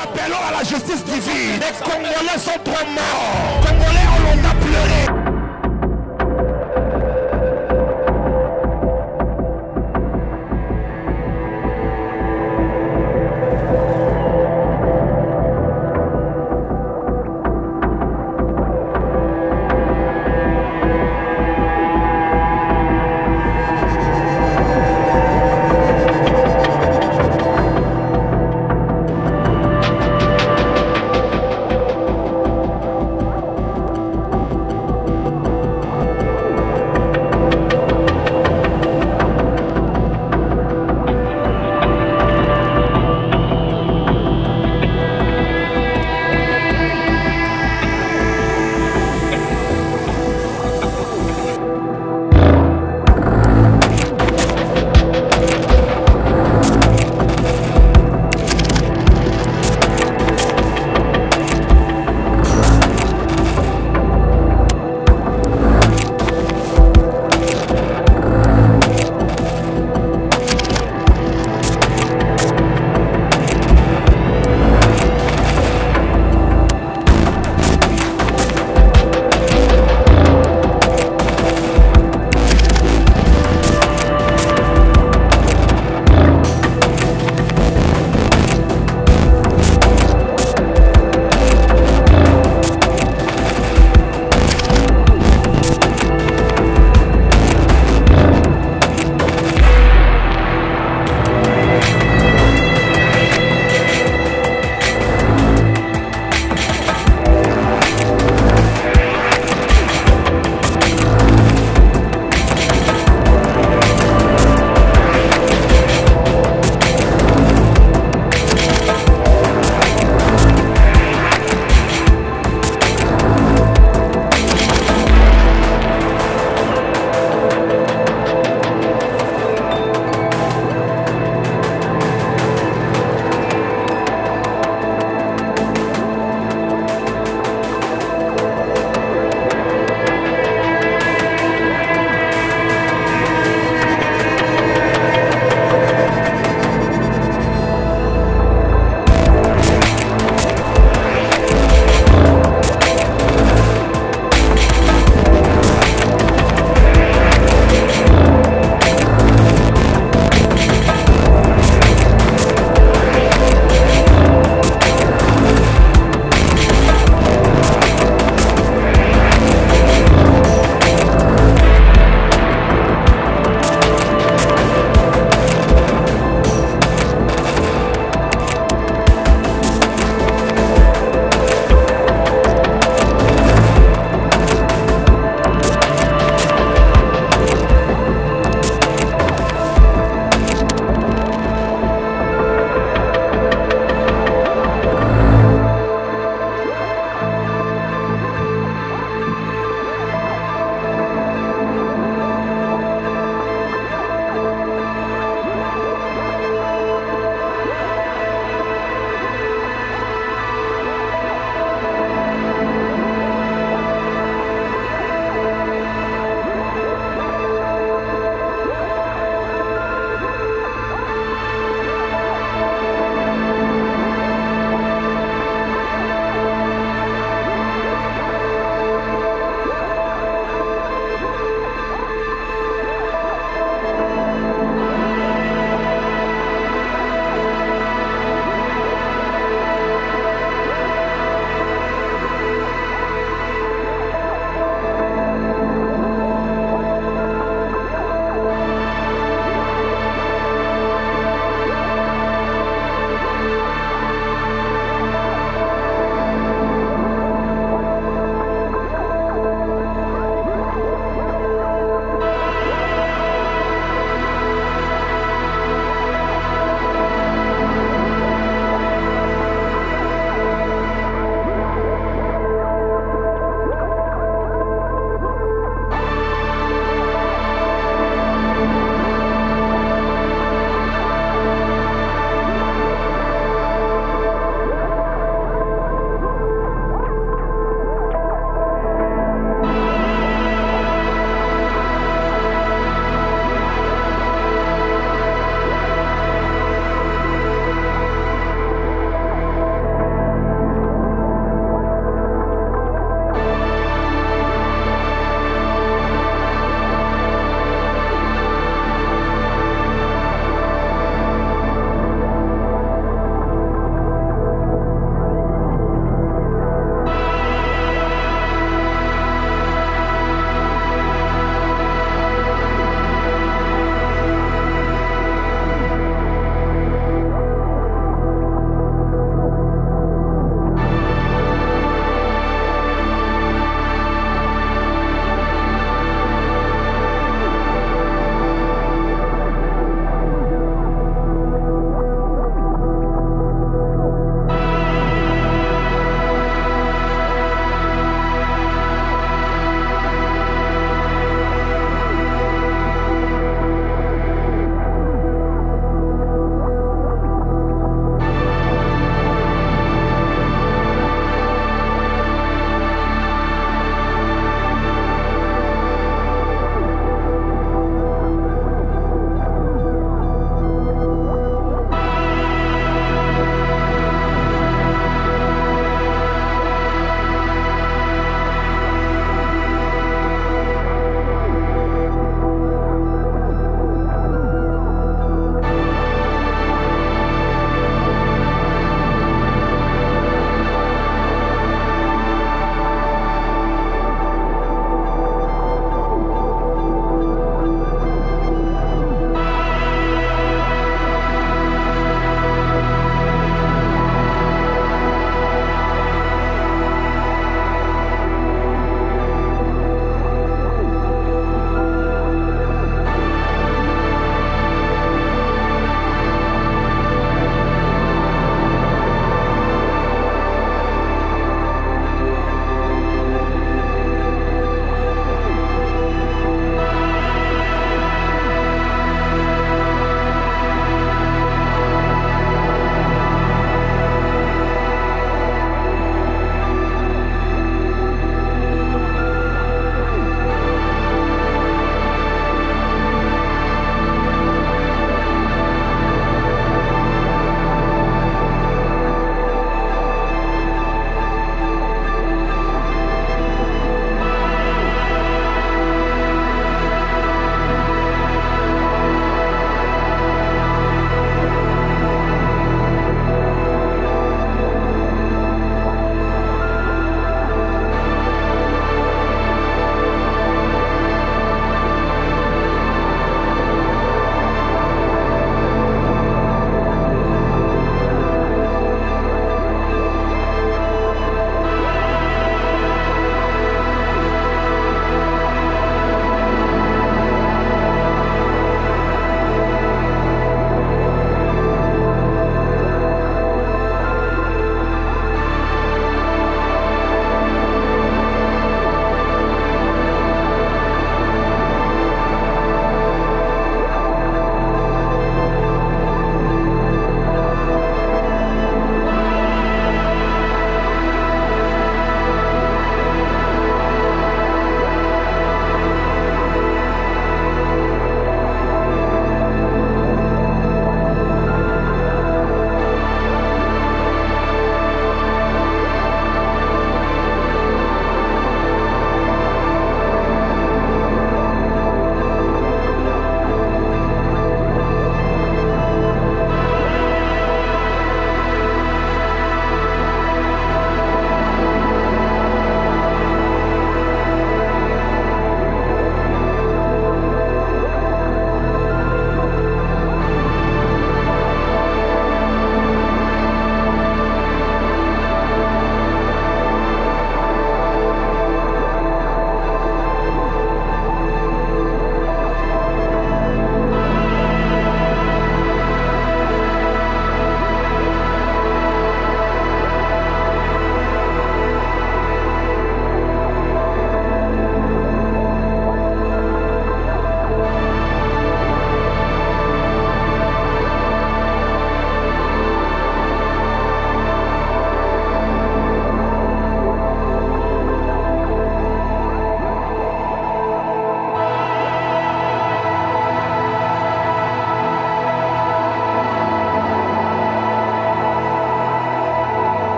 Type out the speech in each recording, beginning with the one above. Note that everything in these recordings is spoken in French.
Appelons à la justice divine. Les Congolais sont trop morts. Les Congolais, on en a pleuré.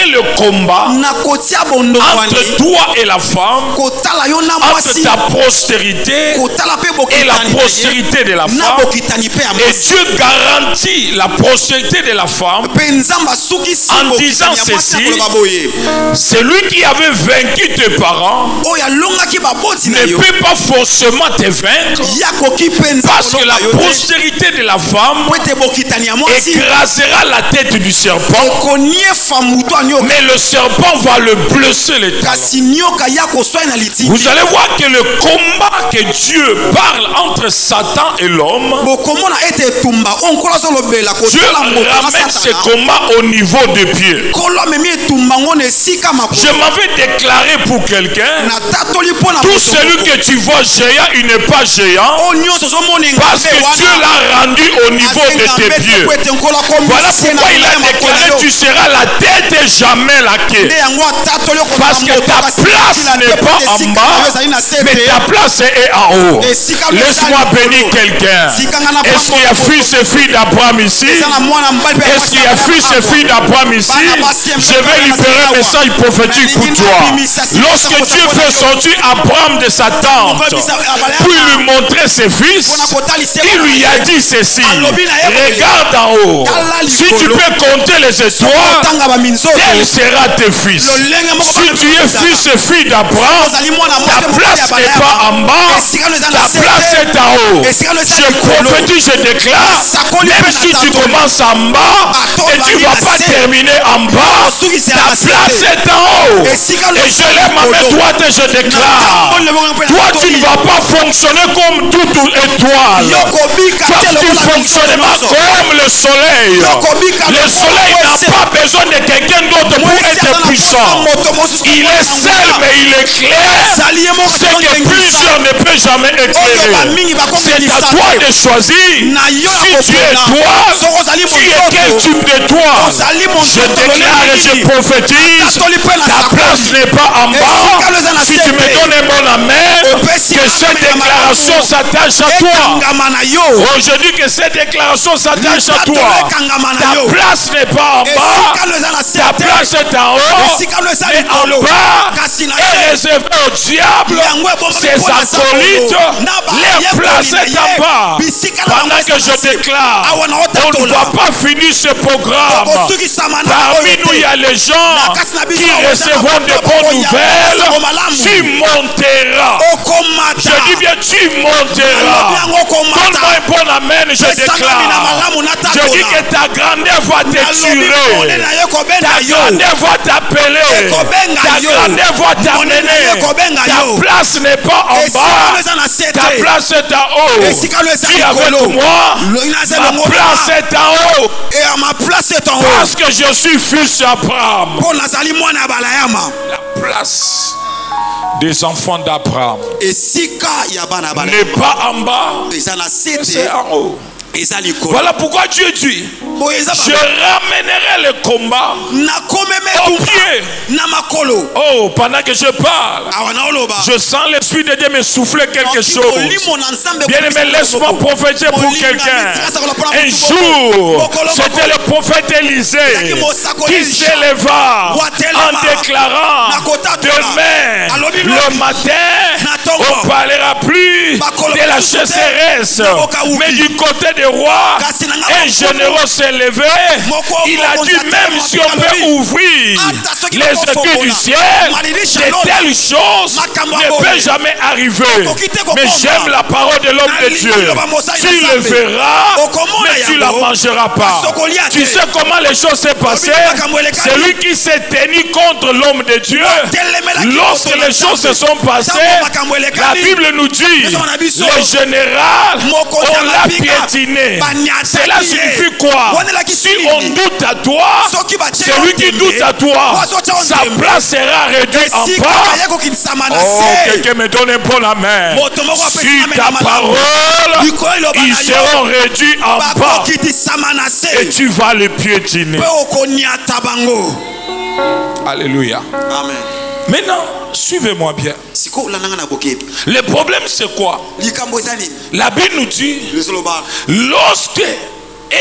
mettrai le combat entre toi et la femme, entre ta postérité et la postérité de la femme. Et Dieu garantit la postérité de la femme en disant ceci: celui qui avait vaincu tes parents ne peut pas forcément te vaincre, parce que la postérité de la femme écrasera la tête du serpent, mais le serpent va le blesser les talons. Vous allez voir que le combat que Dieu parle entre Satan et l'homme, Dieu ramène ce combat au niveau des pieds. Je m'avais déclaré pour quelqu'un: tout celui que tu vois géant, il n'est pas géant, parce que Dieu l'a rendu au niveau de tes pieds. Voilà pourquoi il a déclaré: tu seras la tête et jamais la queue. Parce que ta place n'est pas en bas, mais ta place est en haut. Laisse-moi bénir quelqu'un. Est-ce qu'il y a fils et filles d'Abraham ici? Est-ce qu'il y a fils et filles d'Abraham ici? Je vais libérer un message prophétique pour toi. Lorsque Dieu fait sortir Abraham de sa tente pour lui montrer ses fils, il lui a dit ceci: regarde en haut, si tu peux compter les étoiles, quels seront tes fils? Si tu es fils et fille d'Abraham, ta place n'est pas en bas, ta place est en haut. Je prophétise, je déclare, même si tu commences en bas et tu ne vas pas terminer en bas, ta place est en haut. Et je lève ma main droite et je déclare: toi tu ne vas pas fonctionner comme toute étoile, toi tu fonctionneras comme le soleil. Le soleil n'a pas besoin de quelqu'un d'autre pour être puissant. Il est seul, mais il éclaire ce que plusieurs ne peuvent jamais éclairer. C'est à toi de choisir si tu es toi, tu es quel type de toi. Je déclare et je prophétise: ta place n'est pas en bas. Si tu me donnes un bon amen, que cette déclaration s'attache à toi. Oh, je dis que cette déclaration s'attache à toi. Ta place n'est pas en bas, ta place est en haut, mais en bas est réservé au diable, ses acolytes. Leur place est en bas. Pendant que je déclare, on ne va pas finir ce programme. Parmi nous, il y a les gens qui recevront de bonnes nouvelles. Tu monteras. Je dis bien, tu monteras. Donne-moi un bon amen, je déclare. Je dis que ta grandeur va t'étirer, ta grandeur va t'appeler, ta grandeur va t'amener. Ta place n'est pas en bas, ta place est en haut. Dis avec moi: ma place est en haut. Parce que je suis fils d'Abraham. La place des enfants d'Abraham n'est pas en bas, c'est en haut. Voilà pourquoi Dieu dit: je ramènerai le combat au pied. Oh, pendant que je parle, je sens l'Esprit de Dieu me souffler quelque chose. Bien aimé, laisse-moi prophétiser pour quelqu'un. Un jour, c'était le prophète Élisée qui s'éleva en déclarant: demain, le matin, on ne parlera plus de la chasseresse, mais du côté de roi. Un généraux s'est levé. Il a dit: même si on peut ouvrir les écues du ciel, de telles choses ne peuvent jamais arriver. Mais j'aime la parole de l'homme de Dieu. Tu le verras, mais tu ne la mangeras pas. Tu sais comment les choses s'est passées? Celui qui s'est tenu contre l'homme de Dieu, lorsque les choses se sont passées, la Bible nous dit: le général, on l'a piétiné. Cela signifie quoi? Si on doute à toi, celui qui doute à toi, sa place sera réduite en bas. Oh, quelqu'un me donne un bon amen. Si ta parole, ils seront réduits en bas et tu vas les piétiner. Alléluia. Amen. Maintenant, suivez-moi bien. Le problème, c'est quoi? La Bible nous dit: lorsque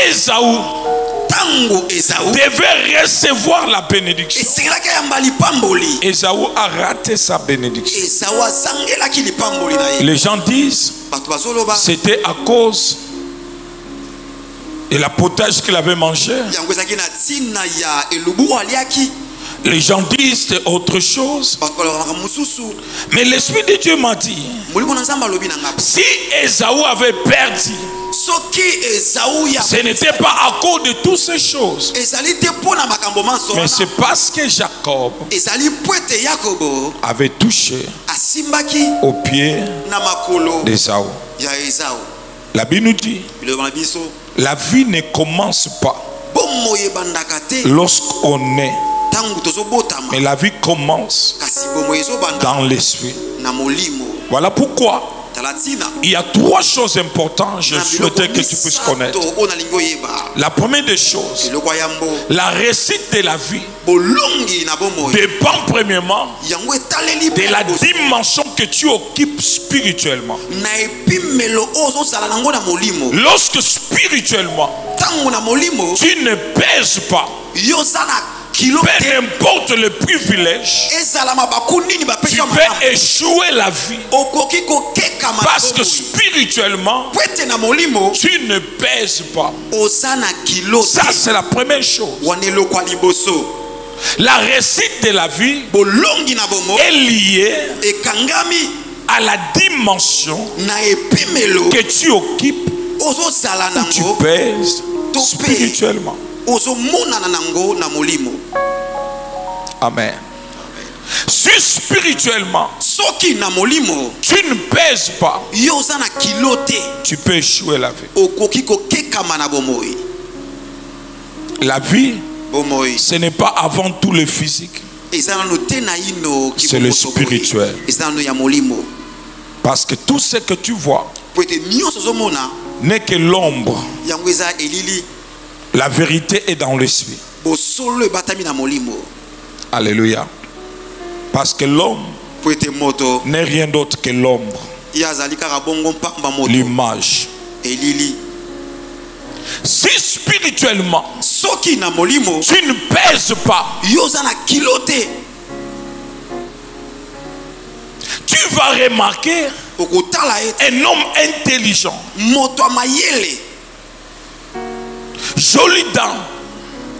Ésaü devait recevoir la bénédiction, Ésaü a raté sa bénédiction. Les gens disent c'était à cause de la potage qu'il avait mangé. Les gens disent c'est autre chose. Mais l'Esprit de Dieu m'a dit, si Ésaü avait perdu, ce n'était pas à cause de toutes ces choses, mais c'est parce que Jacob avait touché au pied d'Ésaü. La Bible nous dit, la vie ne commence pas lorsqu'on est, mais la vie commence dans l'esprit. Voilà pourquoi il y a trois choses importantes, je souhaitais que tu puisses connaître. La première des choses, la réussite de la vie dépend premièrement de la dimension que tu occupes spirituellement. Lorsque spirituellement tu ne pèses pas, peu importe le privilège, tu peux échouer la vie. Parce que spirituellement, tu ne pèses pas. Ça, c'est la première chose. La réussite de la vie est liée à la dimension que tu occupes, où tu pèses spirituellement. Amen. Si spirituellement tu ne pèses pas, tu peux échouer la vie. La vie, ce n'est pas avant tout le physique, c'est le spirituel. Parce que tout ce que tu vois n'est que l'ombre. La vérité est dans l'esprit. Alléluia. Parce que l'homme n'est rien d'autre que l'ombre, l'image. Si spirituellement tu ne pèses pas, tu vas remarquer un homme intelligent, joli dent,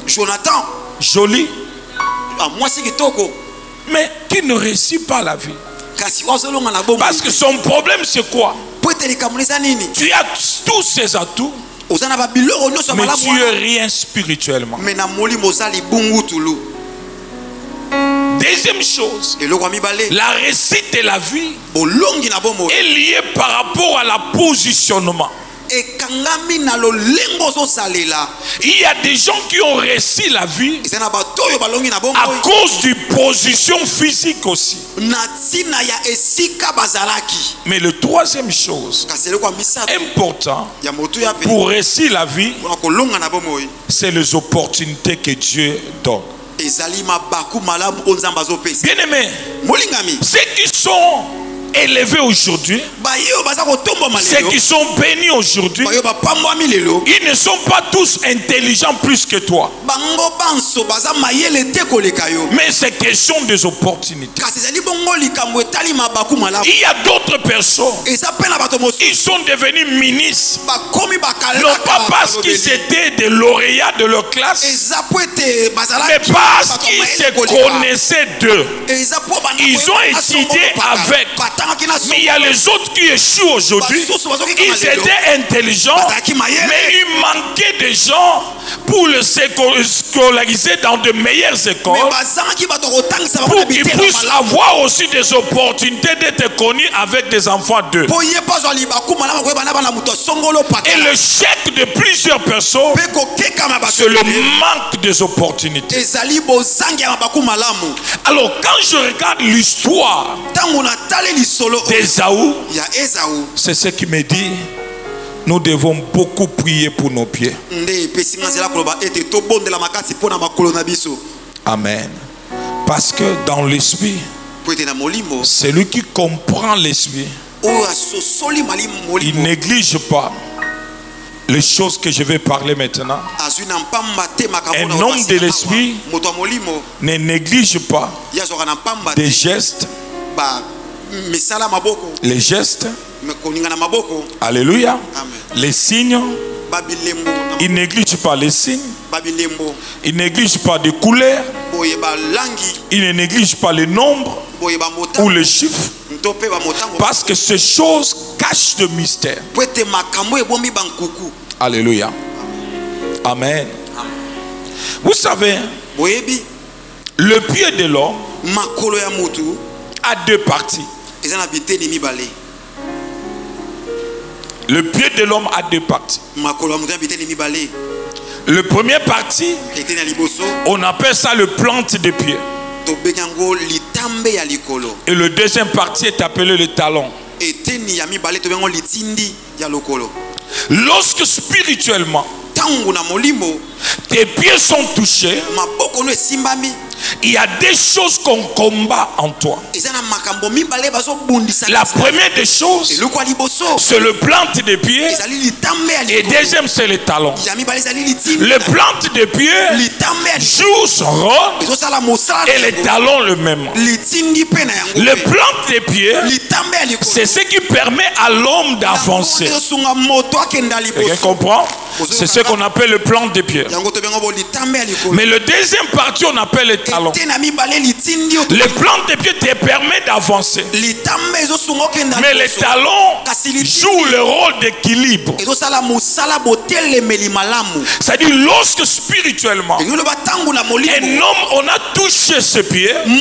Jonathan, joli, moi c'est kitoko, mais qui ne réussit pas la vie. Parce que son problème c'est quoi? Tu as tous ces atouts, mais tu es rien spirituellement. Deuxième chose, la réussite de la vie est liée par rapport à la positionnement. Il y a des gens qui ont réussi la vie à cause du position physique aussi. Mais le troisième chose important pour réussir la vie, c'est les opportunités que Dieu donne. Bien aimé, ceux qui sont élevés aujourd'hui, ceux qui sont bénis aujourd'hui, ils ne sont pas tous intelligents plus que toi, mais c'est question des opportunités. Il y a d'autres personnes, ils sont devenus ministres, non pas parce qu'ils étaient des lauréats de leur classe, mais parce qu'ils se connaissaient d'eux. Ils ont étudié avec. Mais il y a les autres qui échouent aujourd'hui. Ils étaient intelligents, mais il manquait de gens pour le scolariser dans de meilleures écoles, pour qu'ils puissent avoir aussi des opportunités d'être connus avec des enfants d'eux. Et le chèque de plusieurs personnes, c'est le manque des opportunités. Alors quand je regarde l'histoire d'Ésaü, c'est ce qui me dit, nous devons beaucoup prier pour nos pieds. Amen. Parce que dans l'esprit, celui qui comprend l'esprit, il néglige pas les choses que je vais parler maintenant, un homme de l'esprit ne néglige pas des gestes, les gestes, alléluia, les signes. Il ne néglige pas les signes, il ne néglige pas des couleurs, il ne néglige pas les nombres ou les chiffres, parce que ces choses cachent de mystère. Alléluia. Amen. Vous savez, le pied de l'homme a deux parties. Le pied de l'homme a deux parties. Le premier partie, on appelle ça le plante des pieds. Et le deuxième partie est appelé le talon. Lorsque spirituellement tes pieds sont touchés, il y a des choses qu'on combat en toi. La première des choses, c'est le plante des pieds. Et deuxième, c'est le talon. Le plante des pieds joue son rôle et le talon le même. Le plante des pieds, c'est ce qui permet à l'homme d'avancer. Quelqu'un comprend? C'est ce qu'on appelle le plante des pieds. Mais le deuxième partie, on appelle le talon. Le plante des pieds te permet d'avancer. Mais le talon joue le rôle d'équilibre. C'est-à-dire, lorsque spirituellement un homme, on a touché ses pieds, il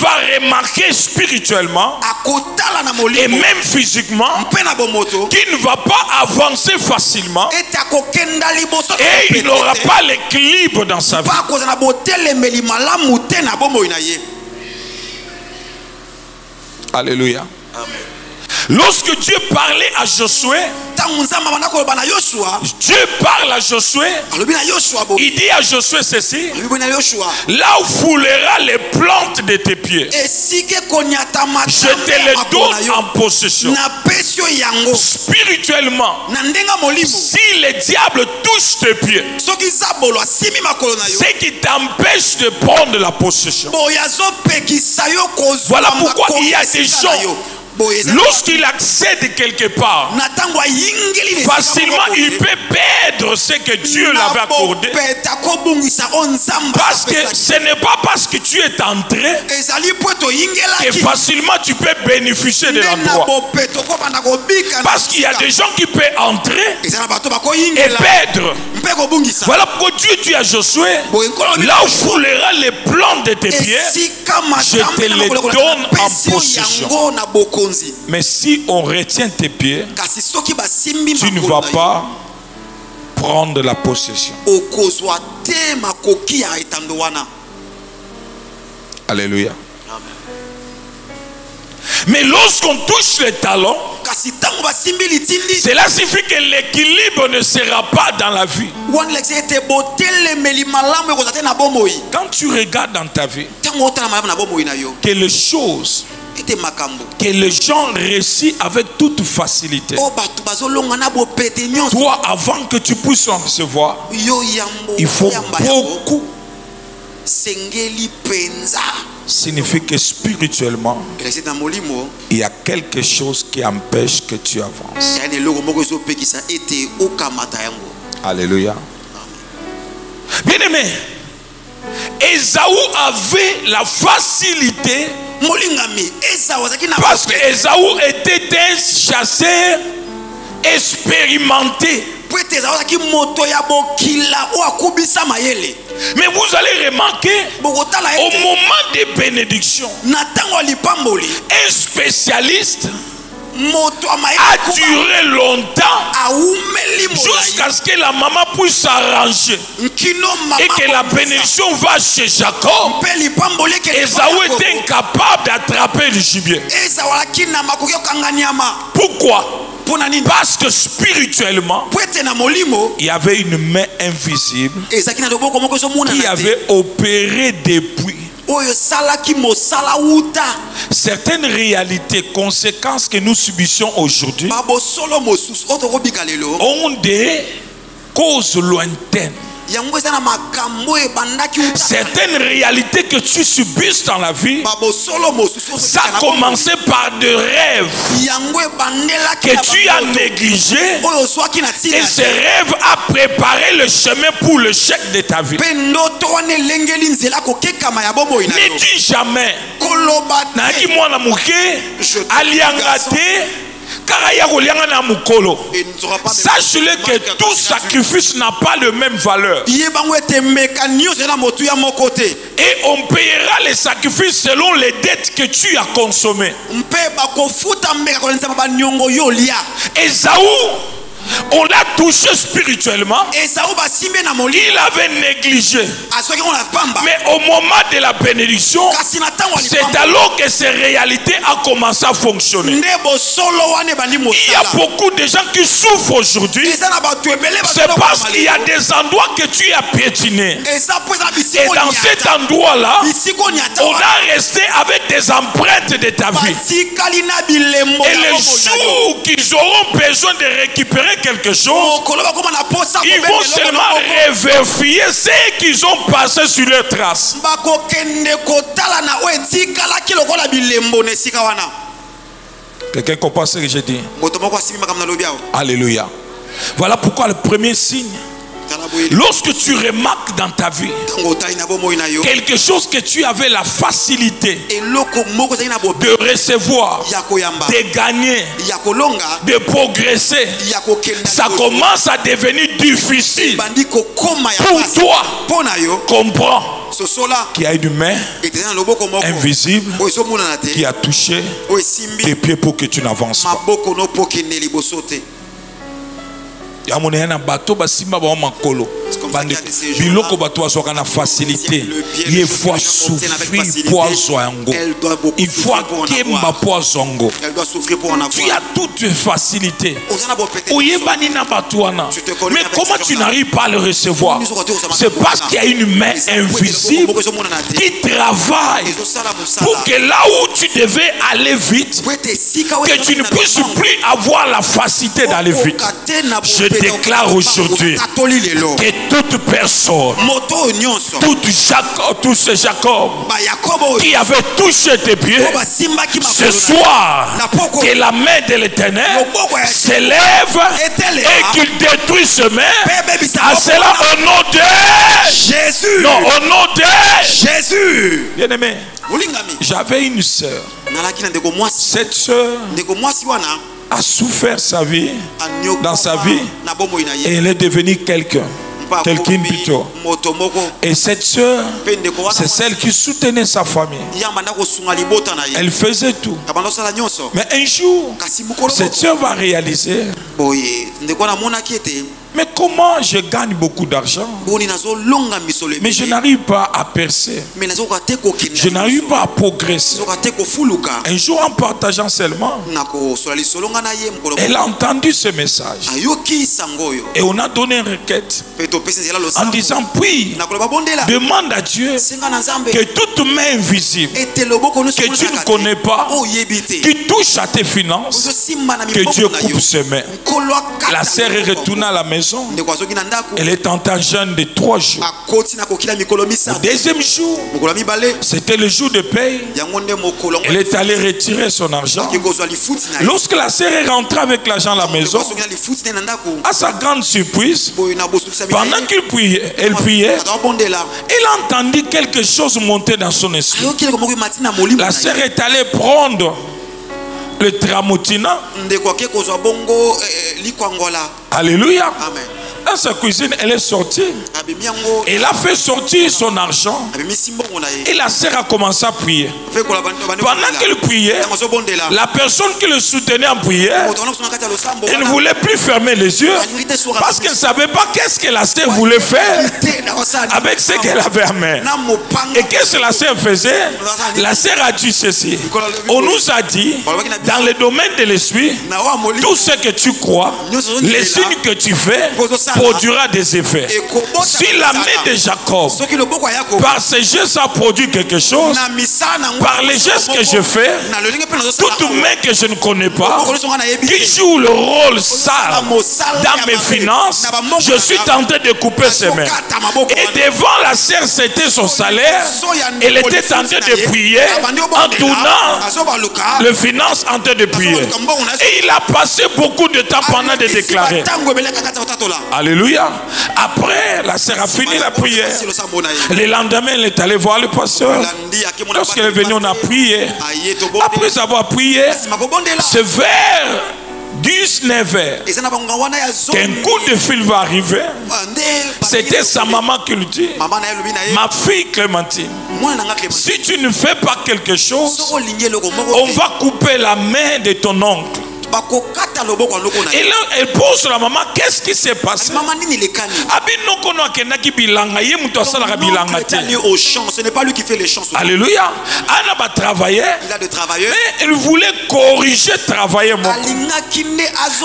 va remarquer spirituellement et même physiquement qu'il ne va pas avancer facilement et il n'aura pas l'équilibre dans sa vie. Alléluia. Amen. Lorsque Dieu parlait à Josué, Dieu parle à Josué, il dit à Josué ceci: là où foulera les plantes de tes pieds, je te les donne en possession. Spirituellement, si le diable touche tes pieds, c'est qui t'empêche de prendre la possession. Voilà pourquoi il y a des gens, lorsqu'il accède quelque part, facilement il peut perdre ce que Dieu l'avait accordé. Parce que ce n'est pas parce que tu es entré que facilement tu peux bénéficier de l'endroit. Parce qu'il y a des gens qui peuvent entrer et perdre. Voilà pourquoi Dieu dit à Josué: là où foulera les plantes de tes pieds, je te les donne en possession. Mais si on retient tes pieds, tu ne vas pas prendre la possession. Alléluia. Mais lorsqu'on touche les talons, cela signifie que l'équilibre ne sera pas dans la vie. Quand tu regardes dans ta vie que les choses, que les gens réussissent avec toute facilité, toi, avant que tu puisses en recevoir, il faut beaucoup. Signifie que spirituellement, il y a quelque chose qui empêche que tu avances. Alléluia. Bien aimé, Ésaü avait la facilité parce que Ésaü était un chasseur expérimenté. Mais vous allez remarquer, au moment des bénédictions, un spécialiste a duré longtemps jusqu'à ce que la maman puisse s'arranger et que la bénédiction va chez Jacob. Ésaü était incapable d'attraper le gibier. Pourquoi? Parce que spirituellement, il y avait une main invisible qui avait opéré depuis Certaines réalités, conséquences que nous subissons aujourd'hui ont des causes lointaines. Certaines réalités que tu subis dans la vie, ça a commencé par des rêves que tu as négligés, et ces rêves a préparé le chemin pour le chèque de ta vie. Ne dis jamais Naki mwana muke aliangate. Sache-le que tout sacrifice n'a pas le même valeur. Et on payera les sacrifices selon les dettes que tu as consommées. Esaü, on l'a touché spirituellement. Il avait négligé. Mais au moment de la bénédiction, c'est alors que ces réalités ont commencé à fonctionner. Il y a beaucoup de gens qui souffrent aujourd'hui. C'est parce qu'il y a des endroits que tu as piétinés. Et dans cet endroit-là, on a resté avec des empreintes de ta vie. Et les jours qu'ils auront besoin de récupérer quelque chose, ils vont seulement revérifier ce qu'ils ont passé sur leurs traces. Quelqu'un comprend ce que j'ai dit? Alléluia. Voilà pourquoi le premier signe, lorsque tu remarques dans ta vie quelque chose que tu avais la facilité de recevoir, de gagner, de progresser, ça commence à devenir difficile pour toi. Comprends qu'il y a une main invisible qui a touché tes pieds pour que tu n'avances pas. Yamonena bato basimba ba makolo bande biloko bato asoka na facilité il faut souffrir poizo yango il faut kemba poizo yango tu as toute facilité oyebani na bato wana mais comment tu n'arrives pas à le recevoir? C'est parce qu'il y a une main invisible qui travaille pour que là où tu devais aller vite, que tu ne puisses plus avoir la facilité d'aller vite. Je déclare aujourd'hui que toute personne, tout ce Jacob qui avait touché tes pieds, ce soir, que la main de l'Éternel s'élève et qu'il détruise ce main. À cela au nom de Jésus. Non, au nom de Jésus. Bien aimé, j'avais une sœur. Cette sœur a souffert sa vie, dans sa vie, et elle est devenue quelqu'un plutôt. Et cette sœur, c'est celle qui soutenait sa famille. Elle faisait tout. Mais un jour, cette sœur va réaliser, mais comment je gagne beaucoup d'argent, mais je n'arrive pas à percer, je n'arrive pas à progresser. Un jour, en partageant seulement, elle a entendu ce message et on a donné une requête en disant, puis demande à Dieu que toute main invisible que tu ne connais pas, qui touche à tes finances, que Dieu coupe ses mains. La sœur est retournée à la maison. Elle est en temps jeune de 3 jours. Le deuxième jour, c'était le jour de paye. Elle est allée retirer son argent. Lorsque la sœur est rentrée avec l'argent à la maison, à sa grande surprise, pendant elle priait, elle a entendu quelque chose monter dans son esprit. La sœur est allée prendre le tramotina. Alléluia. Amen. Dans sa cuisine, elle est sortie. Elle a fait sortir son argent. Et la sœur a commencé à prier. Pendant qu'elle priait, la personne qui le soutenait en prière, elle ne voulait plus fermer les yeux parce qu'elle ne savait pas qu'est-ce que la sœur voulait faire avec ce qu'elle avait à main. Et qu'est-ce que la sœur faisait? La sœur a dit ceci. On nous a dit, dans le domaine de l'esprit, tout ce que tu crois, les signes que tu fais, produira des effets. Si la main de Jacob, par ses gestes, a produit quelque chose, par les gestes que je fais, toute main que je ne connais pas, qui joue le rôle sale dans mes finances, je suis tenté de couper ses mains. Et devant la sœur, c'était son salaire. Elle était tentée de prier en tournant le finance en train de prier. Et il a passé beaucoup de temps pendant de déclarer. Alléluia. Après, la sœur a fini la prière. Le lendemain, elle est allée voir le pasteur. Lorsqu'elle est venue, on a prié. Après avoir prié, c'est vers 19h qu'un coup de fil va arriver. C'était sa maman qui lui dit: ma fille Clémentine, si tu ne fais pas quelque chose, on va couper la main de ton oncle. Et là, elle pose la maman: qu'est-ce qui s'est passé? Ce n'est pas lui qui fait les chants. Alléluia. Anna va travailler. Il a de travailler. Mais elle voulait corriger travailler mon.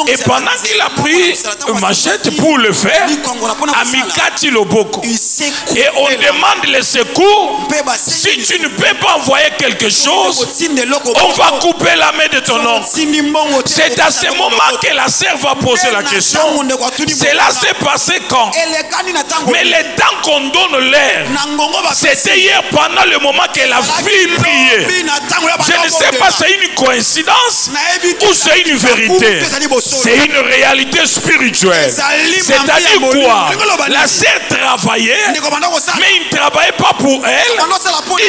Et pendant qu'il a pris une machette pour le faire, Amikati Loboko. Et on demande les secours. Si tu ne peux pas envoyer quelque chose, on va couper la main de ton oncle. C'est à ce moment que la sœur va poser la question. Cela s'est passé quand? Mais le temps qu'on donne l'air, c'était hier pendant le moment que la fille priait. Je ne sais pas si c'est une coïncidence ou c'est une vérité. C'est une réalité spirituelle. C'est-à-dire quoi? La sœur travaillait, mais il ne travaillait pas pour elle.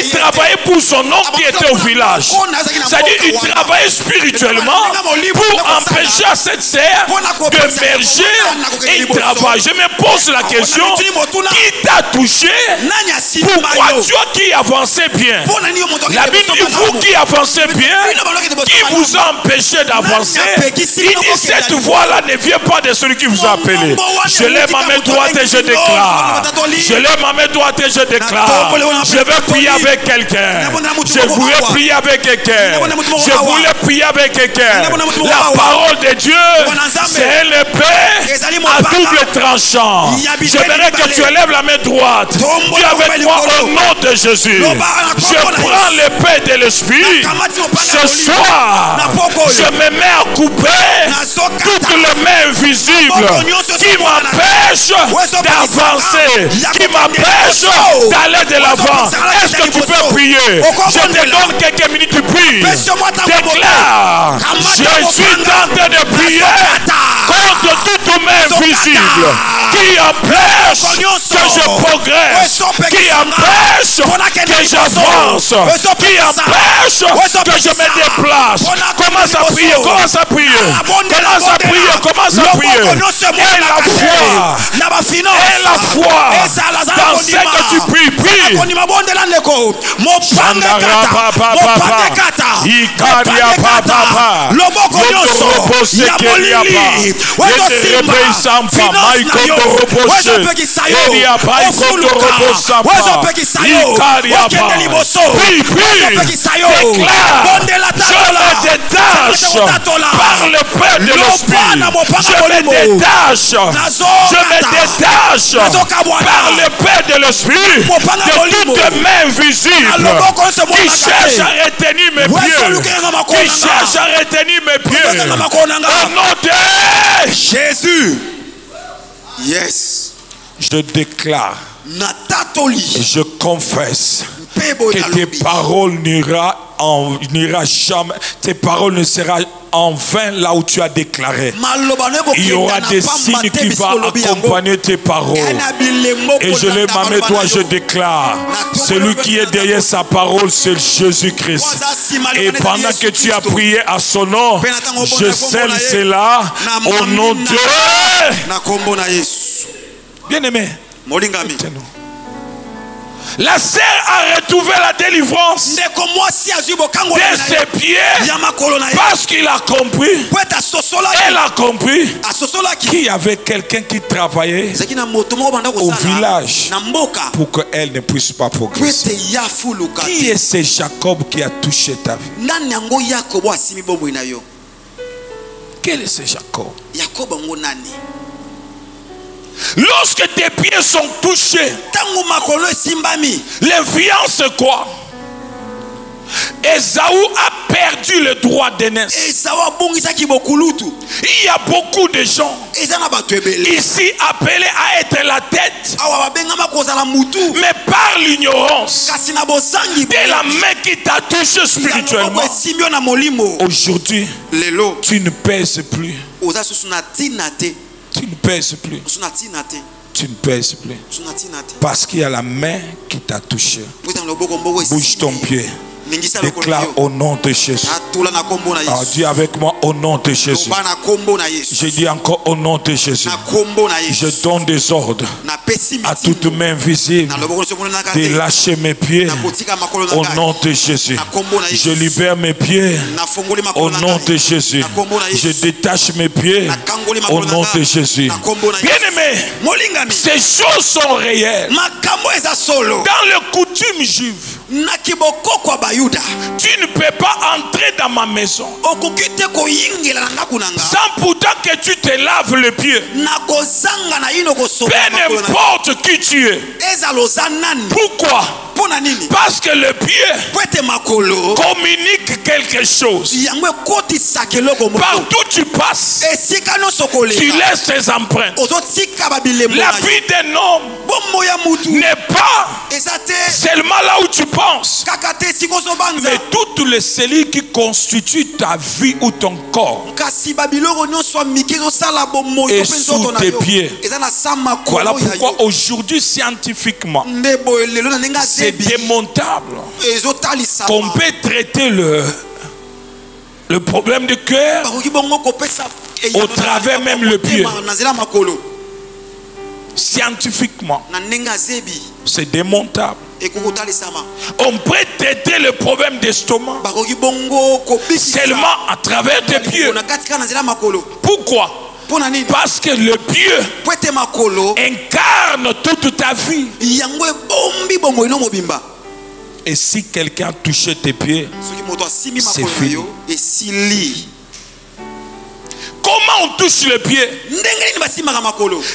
Il travaillait pour son oncle qui était au village. C'est-à-dire qu'il travaillait spirituellement pour empêcher à cette sœur d'émerger et il travaille. Je me pose la question: qui t'a touché? Pourquoi toi qui avançait bien? La Bible dit: vous qui avancez bien, qui vous a empêché d'avancer? Il dit: cette voix-là ne vient pas de celui qui vous a appelé. Je lève ma main droite et je déclare. Je lève ma main droite et je déclare. Je vais prier avec quelqu'un. Je voulais prier avec quelqu'un. Je voulais prier avec quelqu'un. La parole de Dieu, c'est une épée à double tranchant. J'aimerais que tu élèves la main droite. Dis avec moi: au nom de Jésus, je prends l'épée de l'esprit. Ce soir, je me mets à couper toutes les mains invisibles qui m'empêchent d'avancer, qui m'empêchent d'aller de l'avant. Est-ce que tu peux prier? Je te donne quelques minutes, tu pries. Déclare: je suis en train de prier contre toute main visible qui empêche que je progresse, qui empêche que j'avance, qui empêche que je me déplace. Commence à prier, commence à prier, commence à prier, commence à prier. Et la foi dans ce que tu pries, prie. Par le Père de l'Esprit, je me détache par le Père de l'Esprit de toutes mains visibles qui cherchent à retenir mes pieds, qui cherchent à retenir mes pieds. Au nom de Jésus. Yes. Je déclare et je confesse que tes paroles n'ira jamais, tes paroles ne seront en vain là où tu as déclaré. Il y aura des signes qui vont accompagner tes paroles. Et je lève ma main droite, je déclare: celui qui est derrière sa parole, c'est Jésus-Christ. Et pendant que tu as prié à son nom, je scelle cela au nom de bien-aimé. La sœur a retrouvé la délivrance de ses pieds parce qu'il a compris. Elle a compris qu'il y avait quelqu'un qui travaillait au village pour qu'elle ne puisse pas progresser. Qui est ce Jacob qui a touché ta vie? Quel est ce Jacob? Lorsque tes pieds sont touchés, l'influence c'est quoi? Ésaü a perdu le droit d'aînesse. Il y a beaucoup de gens ici appelés à être la tête, mais par l'ignorance de la main qui t'a touché spirituellement. Aujourd'hui, tu ne pèses plus. Tu ne pèses plus. Tu ne pèses plus. Parce qu'il y a la main qui t'a touché. Bouge ton pied. Déclare au nom de Jésus. Dis avec moi au nom de Jésus. Je dis encore au nom de Jésus. Je donne des ordres à toute main visible de lâcher mes pieds au nom de Jésus. Je libère mes pieds au nom de Jésus. Je détache mes pieds au nom de Jésus. Bien-aimé, ces choses sont réelles. Dans les coutumes juives, tu ne peux pas entrer dans ma maison sans pourtant que tu te laves le pied. Peu importe qui tu es. Pourquoi? Parce que le pied communique quelque chose. Partout tu passes, tu laisses tes empreintes. La vie d'un homme n'est pas seulement là où tu penses, mais toutes les cellules qui constituent ta vie ou ton corps et sous tes pieds. Voilà pourquoi aujourd'hui scientifiquement c'est démontable qu'on peut traiter le problème du cœur au travers même le pied. Scientifiquement c'est démontable. On peut traiter le problème d'estomac seulement à travers tes pieds. Pourquoi? Parce que le pied incarne toute ta vie. Et si quelqu'un a touché tes pieds, c'est fini. Comment on touche le pied?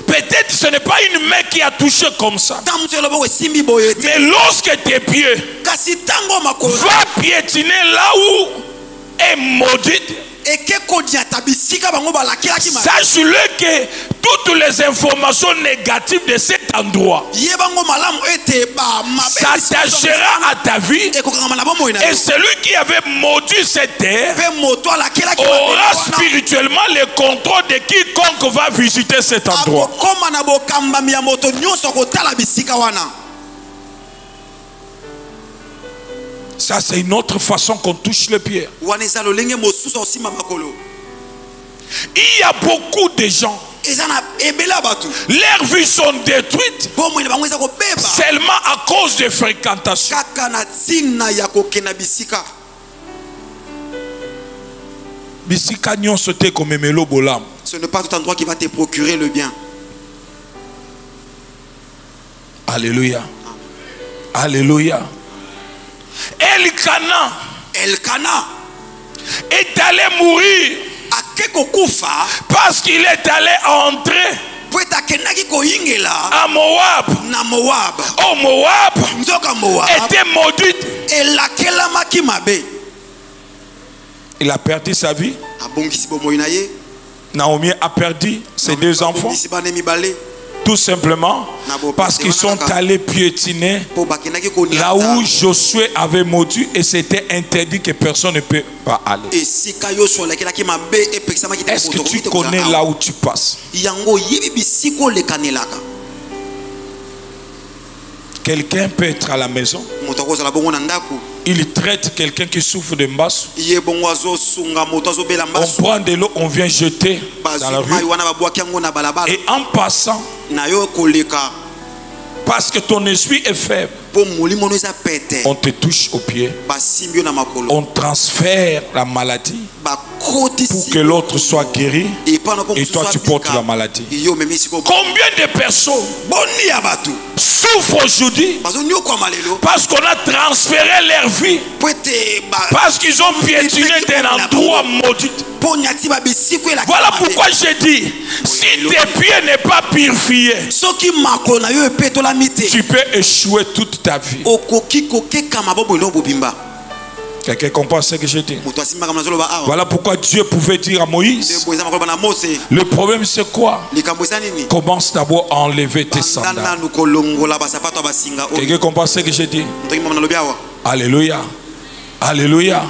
Peut-être ce n'est pas une main qui a touché comme ça. Mais lorsque tes pieds vont piétiner là où est maudite, sache-le que toutes les informations négatives de cet endroit s'attachera à ta vie, et celui qui avait maudit cette terre aura spirituellement le contrôle de quiconque va visiter cet endroit. Ça, c'est une autre façon qu'on touche le pied. Il y a beaucoup de gens, leurs vies sont détruites seulement à cause de fréquentation. Ce n'est pas tout endroit qui va te procurer le bien. Alléluia. Alléluia. Elkana est allé mourir parce qu'il est allé entrer à Moab. Oh, Moab était maudite. Il a perdu sa vie. Naomi a perdu ses deux enfants. Tout simplement parce qu'ils sont allés piétiner là où Josué avait maudit, et c'était interdit que personne ne peut pas aller. Est-ce que tu connais là où tu passes? Quelqu'un peut être à la maison, il traite quelqu'un qui souffre de mbasso. On prend de l'eau, on vient jeter dans la rue, et en passant, parce que ton esprit est faible, on te touche au pied, on transfère la maladie pour que l'autre soit guéri et toi tu portes la maladie. Combien de personnes souffrent aujourd'hui parce qu'on a transféré leur vie, parce qu'ils ont piétiné d'un endroit maudit? Voilà pourquoi j'ai dit, si tes pieds n'est pas purifiés, tu peux échouer toute ta vie. Quelqu'un comprend ce que je dis? Voilà pourquoi Dieu pouvait dire à Moïse, le problème c'est quoi? Commence d'abord à enlever tes sandales. Quelqu'un comprend ce que je dis? Alléluia. Alléluia.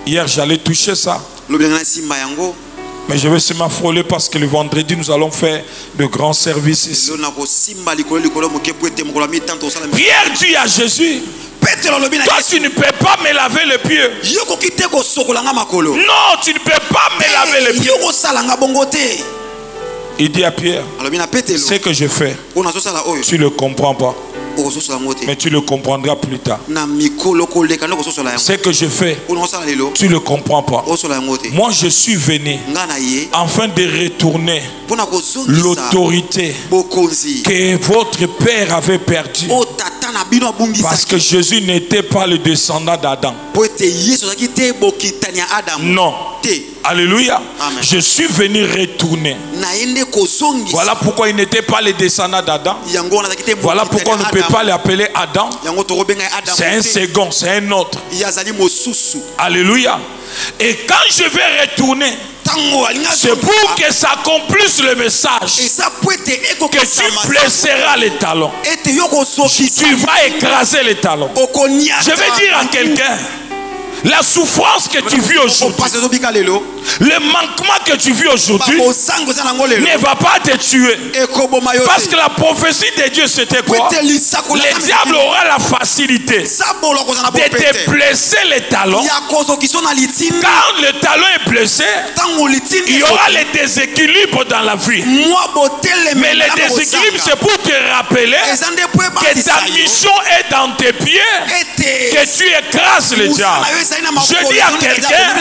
Hier j'allais toucher ça, mais je vais se m'affoler parce que le vendredi nous allons faire de grands services ici. Pierre dit à Jésus, toi tu ne peux pas me laver le pied. Non, tu ne peux pas me laver le pied. Il dit à Pierre, ce que je fais, tu ne le comprends pas, mais tu le comprendras plus tard. Ce que je fais, tu ne le comprends pas. Moi je suis venu afin de retourner l'autorité que votre père avait perdue, parce que Jésus n'était pas le descendant d'Adam. Non. Alléluia. Amen. Je suis venu retourner. Voilà pourquoi il n'était pas le descendant d'Adam. Voilà pourquoi on ne peut pas l'appeler Adam. C'est un second, c'est un autre. Alléluia. Et quand je vais retourner, c'est pour que ça accomplisse le message que tu blesseras les talons. Tu vas écraser les talons. Je vais dire à quelqu'un, la souffrance que tu vis aujourd'hui, le manquement que tu vis aujourd'hui ne va pas te tuer. Parce que la prophétie de Dieu c'était quoi? Le diable aura la facilité de te blesser les talons. Quand le talon est blessé, il y aura les déséquilibres dans la vie. Mais le déséquilibre c'est pour te rappeler que ta mission est dans tes pieds, que tu écrases le diable. Je dis à quelqu'un,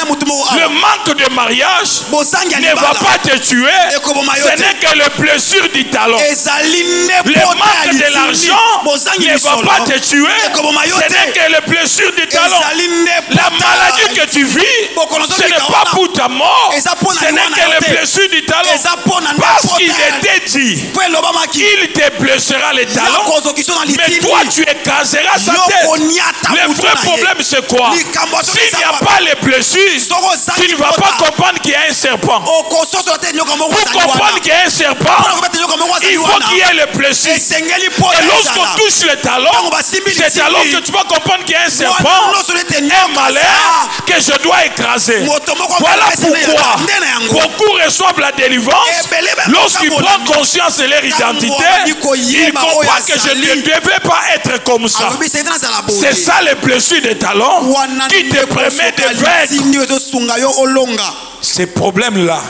le manque de mariage ne va pas te tuer. Ce n'est que le blessure du talon. Le manque de l'argent ne va pas te tuer. Ce n'est que le blessure du talon. La maladie que tu vis, ce n'est pas pour ta mort. Ce n'est que le blessure du talon. Parce qu'il était dit, il te blessera les talons, mais toi tu écraseras sa tête. Le vrai problème c'est quoi? S'il n'y a pas les blessures, tu ne vas pas comprendre qu'il y a un serpent. Pour comprendre qu'il y a un serpent, il faut qu'il y ait les blessures. Et lorsqu'on touche le talon, c'est alors que tu vas comprendre qu'il y a un serpent, un malheur que je dois écraser. Voilà pourquoi beaucoup reçoivent la délivrance. Lorsqu'ils prennent conscience de leur identité, ils comprennent que je ne devais pas être comme ça. C'est ça les blessures des talons qui te permet de vaincre. Ces problèmes-là,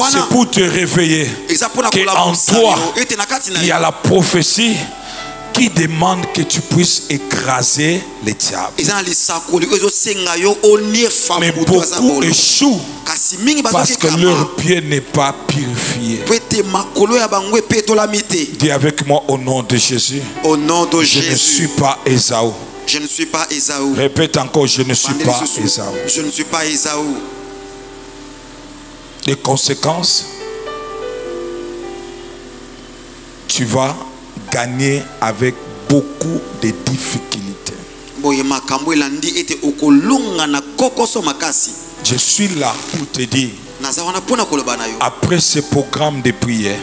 c'est pour te réveiller qu'en toi, il y a la prophétie qui demande que tu puisses écraser les diables. Mais beaucoup échouent parce que leur pied n'est pas purifié. Dis avec moi au nom de Jésus. Au nom de Jésus. Je ne suis pas Ésaü. Je ne suis pas Ésaü. Répète encore, je ne suis pas Ésaü. Je ne suis pas Ésaü. Les conséquences, tu vas gagner avec beaucoup de difficultés. Je suis là pour te dire, après ce programme de prière,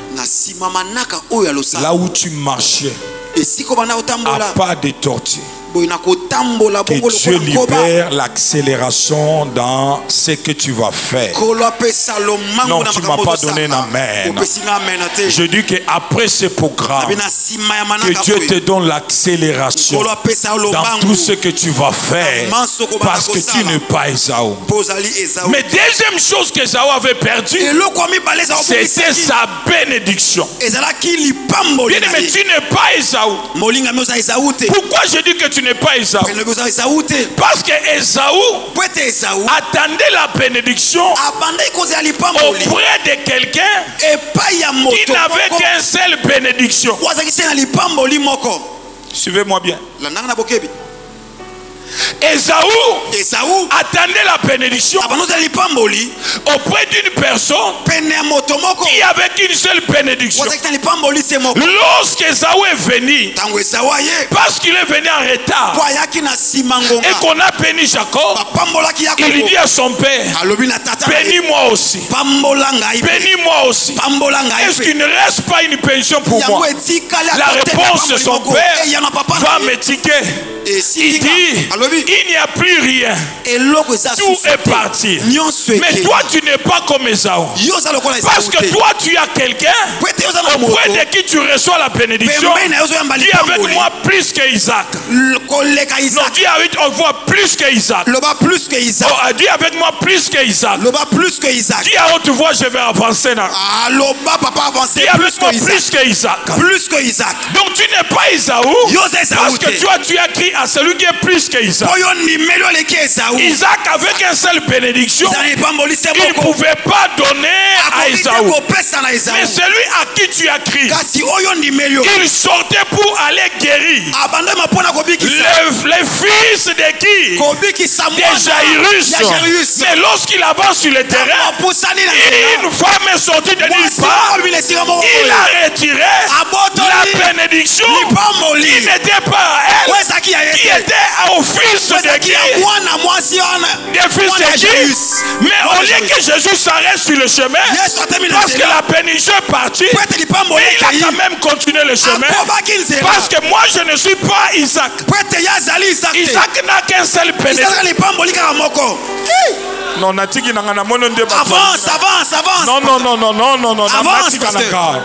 là où tu marchais, à pas de tortue, Que Dieu libère l'accélération dans ce que tu vas faire. Non, tu ne m'as pas donné un amen. Je dis qu'après ce programme, que Dieu te donne l'accélération dans tout ce que tu vas faire, parce que tu n'es pas Ésaü. Mais deuxième chose qu'Ésaü avait perdu, c'était sa bénédiction. Bien aimé, tu n'es pas Ésaü. Pourquoi je dis que tu n'es pas Ésaü? Parce que Ésaü attendait la bénédiction auprès de quelqu'un qui n'avait qu'une seule bénédiction. Suivez-moi bien. Ésaü attendait la bénédiction auprès d'une personne qui avait qu'une seule bénédiction. Lorsqu'Ésaü est venu, parce qu'il est venu en retard et qu'on a béni Jacob, il lui dit à son père, bénis-moi aussi, bénis-moi aussi. Est-ce qu'il ne reste pas une pension pour moi? La réponse de son père va m'étiquer. Il dit, il n'y a plus rien. Tout est parti. Mais toi, tu n'es pas comme Ésaü. Parce que toi, tu as quelqu'un auprès de qui tu reçois la bénédiction. Dis avec moi plus qu'Isaac. Non, dis avec moi plus qu'Isaac. Dis avec moi plus qu'Isaac. Dis à haute voix, je vais avancer. Dis avec moi plus qu'Isaac. Donc tu n'es pas Ésaü. Parce que toi, tu as crié à celui qui est plus qu'Isaac. Isaac avec une seule bénédiction, il ne pouvait pas donner à Ésaü. Mais celui à qui tu as crié, il sortait pour aller guérir les fils de qui? De Jairus. Mais lorsqu'il avance sur le terrain, une femme est sortie de nulle part. Il a retiré la bénédiction qui n'était pas à elle, qui était au fils de qui? Des fils de qui? Mais au lieu que Jésus s'arrête sur le chemin, parce que la bénédiction est partie, mais il a quand même continué le chemin. Parce que moi je ne suis pas Isaac. Isaac n'a qu'un seul bénédiction. Non, avance. Non. Avance, pasteur.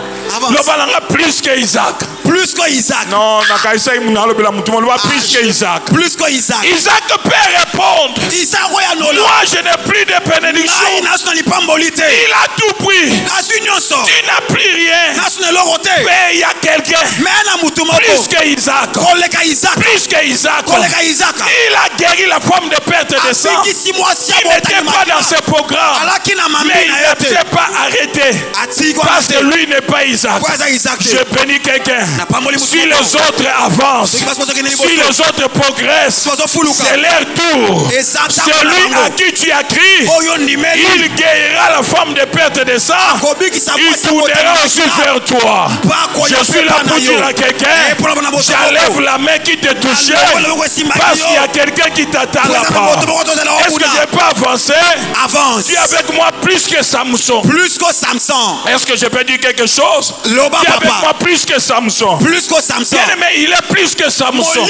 Plus qu'Isaac. Non, plus qu'Isaac. Isaac peut répondre. Moi, je n'ai plus de bénédiction. Il a tout pris. Tu n'as plus rien. Mais il y a quelqu'un. Plus qu'Isaac. Il a guéri la femme de perte de sang. Il n'était pas dans ce programme. Mais il ne s'est pas arrêté. Parce que lui n'est pas Isaac. Je bénis quelqu'un. Si les autres avancent, si les autres progressent, c'est leur tour. Celui à qui tu as crié, il guérira la femme de perte de sang. Il tournera aussi vers toi. Je suis là pour dire à quelqu'un, j'enlève la main qui te touchait, parce qu'il y a quelqu'un qui t'attend là-bas. Est-ce que je peux avancer? Avance. Dis avec moi plus que Samson. Est-ce que je peux dire quelque chose? Dis avec moi plus que Samson. Bien aimé, il est plus que Samson.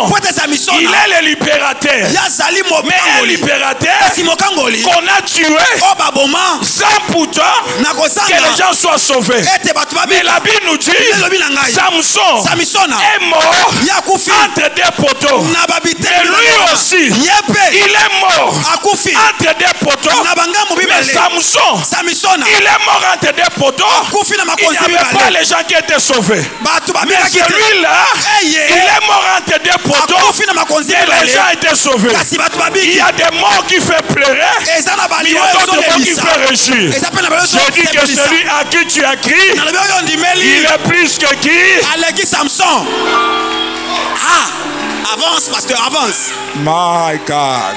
Parce que Samson, il est le libérateur. Mais un libérateur qu'on a tué sans pourtant que les gens soient sauvés. Mais la Bible nous dit, Samson est mort entre des poteaux. Et lui aussi, il est mort entre des poteaux. Mais Samson, il est mort entre des poteaux. Il n'y avait pas les gens qui étaient sauvés. Mais celui-là, il est mort entre des poteaux. Et les gens étaient sauvés. Il y a des morts qui font pleurer. Il y a d'autres morts qui font réjouir. Je dis que celui à qui tu as crié, il est plus que qui? Samson. Avance, pasteur, avance. My God.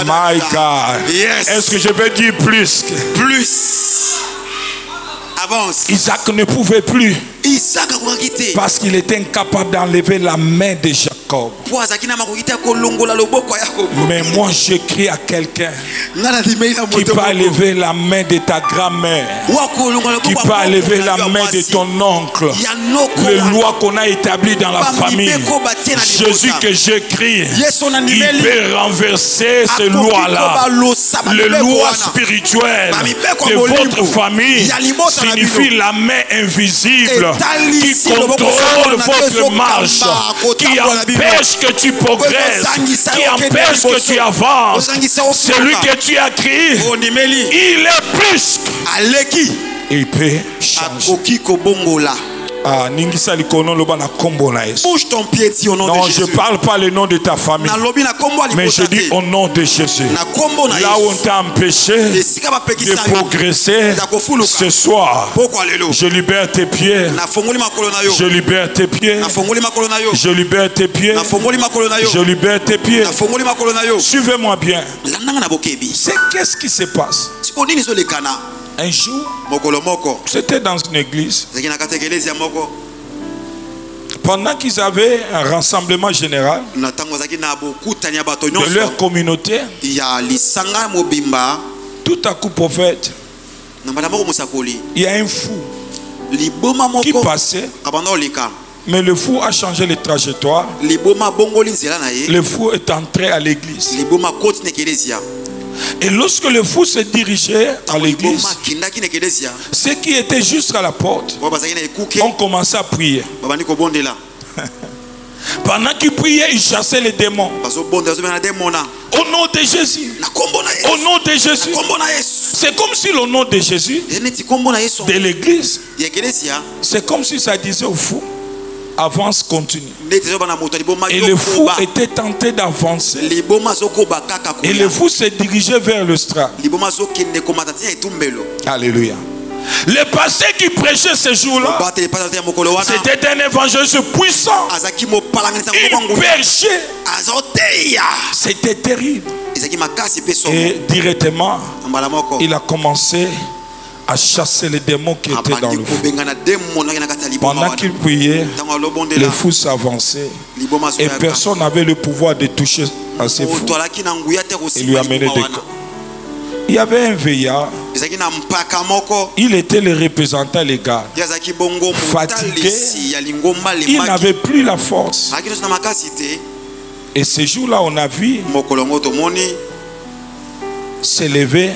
My God. Yes. Est-ce que je peux dire plus? Avance. Isaac ne pouvait plus. Isaac a quitté. Parce qu'il était incapable d'enlever la main de Jacob. Jacob. Mais moi j'écris à quelqu'un qui peut lever la main de ta grand-mère, qui peut lever la main de ton oncle. Les lois qu'on a établies dans la famille, Jésus que j'écris, il peut renverser ces lois-là. Les lois spirituelles de votre famille signifie la main invisible qui contrôle votre marche, qui empêche que tu progresses, qui empêche que tu avances. Celui que tu as créé, il est plus. Il peut changer. Ah, bouge ton pied dit au nom non, de Jésus. Je ne parle pas le nom de ta famille, mais je dis au nom de Jésus. Là où on t'a empêché de progresser ce soir, je libère tes pieds. Je libère tes pieds. Je libère tes pieds. Je libère tes pieds. Suivez-moi bien. C'est qu'est-ce qui se passe? Un jour, c'était dans une église. Pendant qu'ils avaient un rassemblement général de leur communauté, tout à coup, prophète, il y a un fou qui passait. Mais le fou a changé les trajectoires. Le fou est entré à l'église. Et lorsque le fou se dirigeait à l'église, ceux qui étaient juste à la porte ont commencé à prier. Pendant qu'ils priaient, ils chassaient les démons. Au nom de Jésus. Au nom de Jésus. C'est comme si le nom de Jésus de l'église, c'est comme si ça disait au fou: avance, continue. Et le fou était tenté d'avancer. Et le fou se dirigeait vers le strat. Alléluia. Le passé qui prêchait ce jour-là, c'était un évangéliste puissant. Il prêchait. C'était terrible. Et directement, il a commencé à chasser les démons qui étaient dans le fou. Pendant qu'il priait, le fou s'avançait et personne n'avait le pouvoir de toucher à ces fous et lui amener des cas. Il y avait un veillard. Il était le représentant légal. Fatigué, il n'avait plus la force. Et ce jour-là, on a vu s'élever.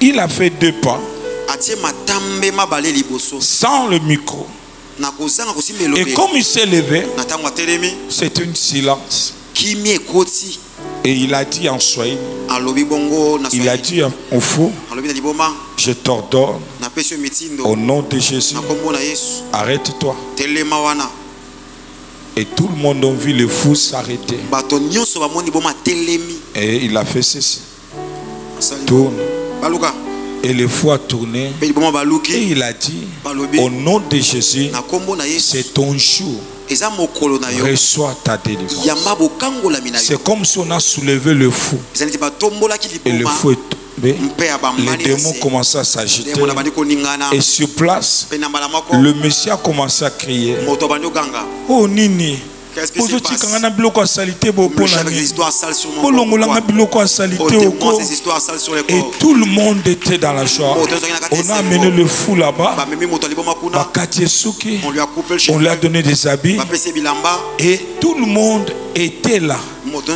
Il a fait 2 pas sans le micro. Et comme il s'est levé, c'est un silence. Et il a dit en Swahili, il a dit au fou: je t'ordonne au nom de Jésus, arrête-toi. Et tout le monde a vu le fou s'arrêter. Et il a fait ceci. Tourne. Et le fou a tourné. Et il a dit: au nom de Jésus, c'est ton jour. Reçois ta délivrance. C'est comme si on a soulevé le fou. Et le fou est tombé. Les démons commencent à s'agiter. Et sur place, le Messie a commencé à crier: oh Nini, qu'est-ce qui se passe? Et tout le monde était dans la joie. On a amené le fou là-bas. On lui a donné des habits. Et tout le monde était là.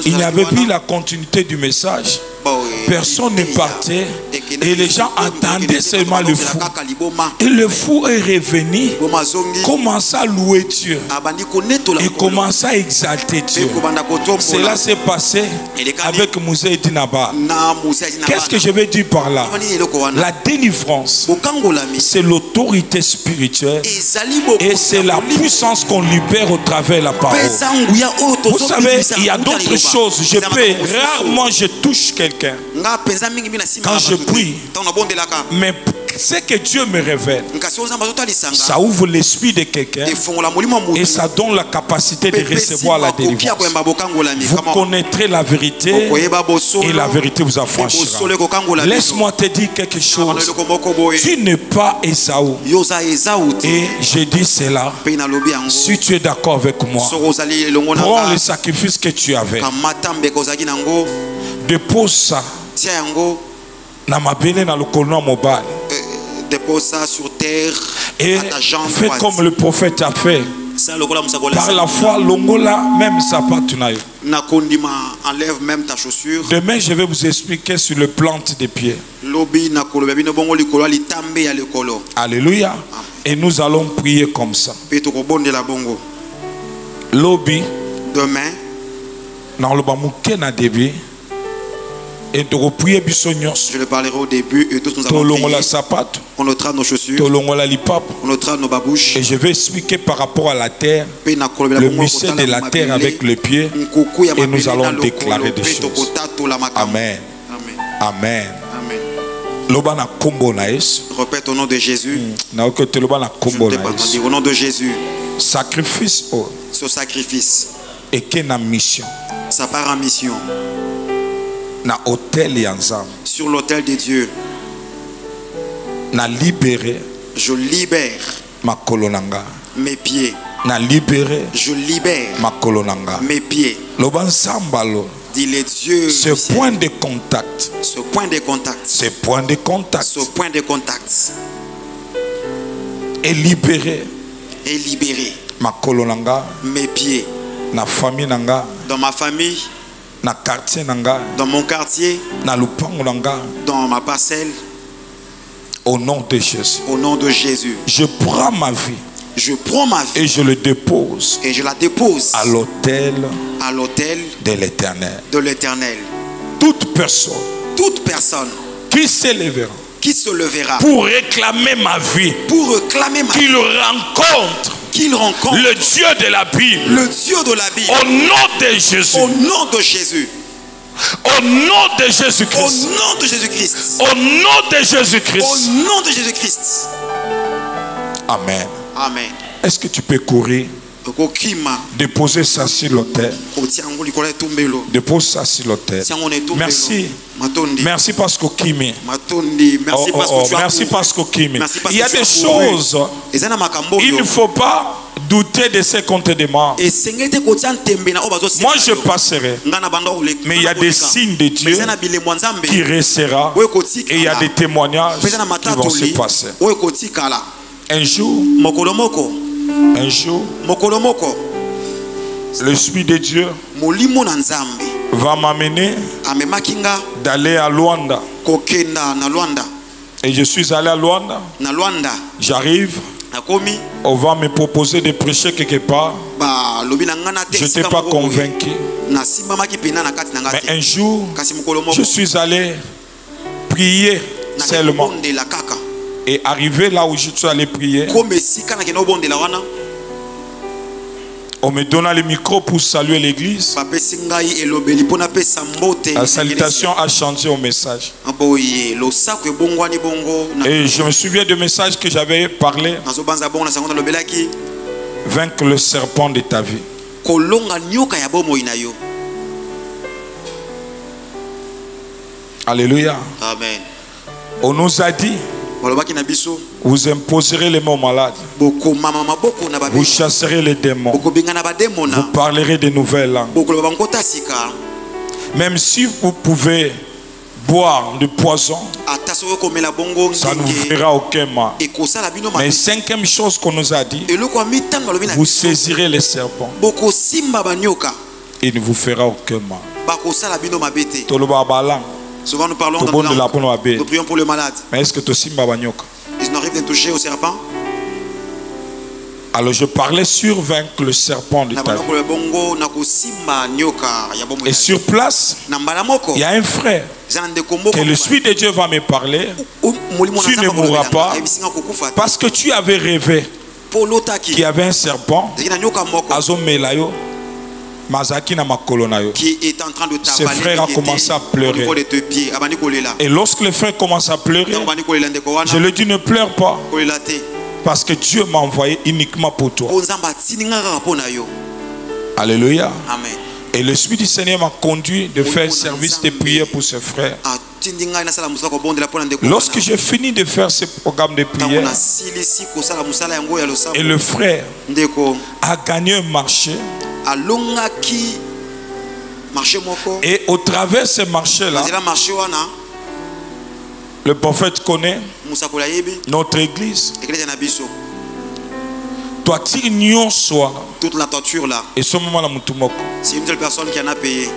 Il n'y avait plus la continuité du message. Personne ne partait. Et les gens entendaient seulement le fou. Et le fou est revenu, commença à louer Dieu et commença à exalter Dieu. Cela s'est passé avec Moussa et Dinaba. Qu'est-ce que je vais dire par là? La délivrance, c'est l'autorité spirituelle et c'est la puissance qu'on libère au travers de la parole. Vous savez, il y a d'autres choses. Rarement je touche quelqu'un quand je prie, mais ce que Dieu me révèle, ça ouvre l'esprit de quelqu'un et ça donne la capacité de recevoir la délivrance. Vous connaîtrez la vérité et la vérité vous affranchira. Laisse-moi te dire quelque chose. Tu n'es pas Ésaü. Et je dis cela. Si tu es d'accord avec moi, prends le sacrifice que tu avais. Dépose ça. Na mabene na lokolo mobile. Dépose ça sur terre. Et fais comme le prophète a fait. Par la foi, longola même sapato na yo. Enlève même ta chaussure. Demain, je vais vous expliquer sur le plante des pieds. Alléluia. Et nous allons prier comme ça. Lobi. Demain. Dans le bamuke na début. Et de reprier bisognos. Je le parlerai au début et tous nous allons prier. On ôtera nos chaussures. On ôtera nos babouches. Et je vais expliquer par rapport à la terre, le mystère de la terre avec les pieds. Et nous allons déclarer des choses. Amen. Amen. Répète au nom de Jésus. Au nom de Jésus. Sacrifice. Ce sacrifice. Et qu'il y a une mission. Ça part en mission. Na hôtel yanzam. Sur l'autel de Dieu. Na libéré. Je libère. Ma kolonanga. Mes pieds. Na libéré. Je libère. Ma kolonanga. Mes pieds. Lobansambalo. Dit les dieux. Ce point de contact. Ce point de contact. Ce point de contact. Ce point de contact. Est libéré. Est libéré. Ma kolonanga. Mes pieds. Na famille nanga. Dans ma famille. Na quartier nanga. Dans mon quartier. Na lupango nanga. Dans ma parcelle. Au nom de Jésus. Au nom de Jésus. Je prends ma vie. Je prends ma vie. Et je le dépose. Et je la dépose. À l'autel. À l'autel. De l'Éternel. De l'Éternel. Toute personne. Toute personne. Qui s'élèvera. Qui se lèvera. Pour réclamer ma vie. Pour réclamer ma vie. Qu'il rencontre. Qu'il rencontre le Dieu de la Bible. Le Dieu de la Bible. Au nom de Jésus. Au nom de Jésus. Au nom de Jésus-Christ. Au nom de Jésus-Christ. Au nom de Jésus-Christ. Au nom de Jésus-Christ. Amen. Amen. Est-ce que tu peux courir? Déposer ça sur l'autel. Dépose ça sur l'autel. Merci. Merci parce que Kimi. Merci parce que Kimi. Il y a des choses. Il ne faut pas douter de ce qu'on te demande. Moi je passerai. Mais il y a des signes de Dieu qui restera. Et il y a des témoignages qui vont se passer. Un jour. Un jour, l'Esprit de Dieu va m'amener d'aller à Luanda. Et je suis allé à Luanda. J'arrive. On va me proposer de prêcher quelque part. Je n'étais pas convaincu. Mais un jour, je suis allé prier seulement. Et arrivé là où je suis allé prier, on me donna le micro pour saluer l'église. La salutation a changé au message. Et je me souviens du message que j'avais parlé. Vaincre le serpent de ta vie. Alléluia. Amen. On nous a dit, vous imposerez les mots malades. Vous chasserez les démons. Vous parlerez de nouvelles langues. Même si vous pouvez boire du poison, ça ne vous fera aucun mal. Mais cinquième chose qu'on nous a dit, vous saisirez les serpents. Il ne vous fera aucun mal. Souvent nous parlons dans la langue. Nous prions pour le malade. Mais est-ce que il nous arrive de toucher au serpent? Alors je parlais sur vaincre le serpent de ta vie. Et sur place, il y a un frère que l'Esprit de Dieu va me parler. Tu ne mourras pas parce que tu avais rêvé qu'il y avait un serpent. qui est en train de t'avaler. Ses frères ont commencé à pleurer. Et lorsque les frères commencent à pleurer, je lui dis ne pleure pas. Parce que Dieu m'a envoyé uniquement pour toi. Alléluia. Amen. Et l'Esprit du Seigneur m'a conduit de faire service de prière pour ses frères. Lorsque j'ai fini de faire ce programme de prière, et le frère a gagné un marché, et au travers de ce marché-là, le prophète connaît notre église. Toute la torture là, et ce moment là, c'est une seule personne qui en a payé.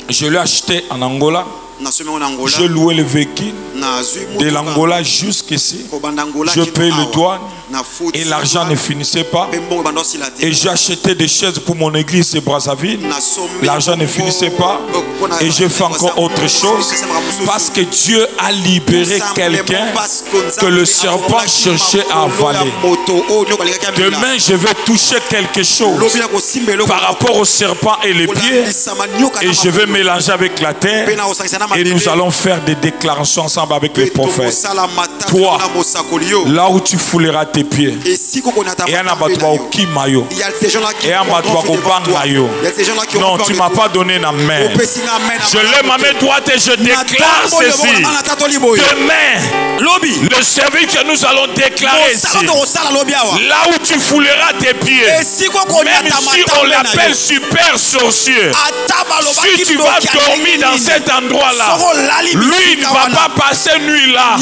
Je l'ai acheté en Angola. Je louais le véhicule de l'Angola jusqu'ici. Je payais le douane et l'argent ne finissait pas. Et j'ai acheté des chaises pour mon église de Brazzaville. L'argent ne finissait pas. Et j'ai fait encore autre chose. Parce que Dieu a libéré quelqu'un que le serpent cherchait à avaler. Demain, je vais toucher quelque chose par rapport au serpent et les pieds. Et je vais mélanger avec la terre. Et nous allons faire des déclarations ensemble avec les prophètes. Toi, là où tu fouleras tes pieds, et un abattoir au Kimayo, et un abattoir au Bangayo. Non, tu ne m'as pas donné la main. Je lève ma main droite et je déclare ceci. Demain, le service que nous allons déclarer ici, là où tu fouleras tes pieds, même si on l'appelle super sorcier, si tu vas dormir dans cet endroit-là, lui ne va pas passer nuit là.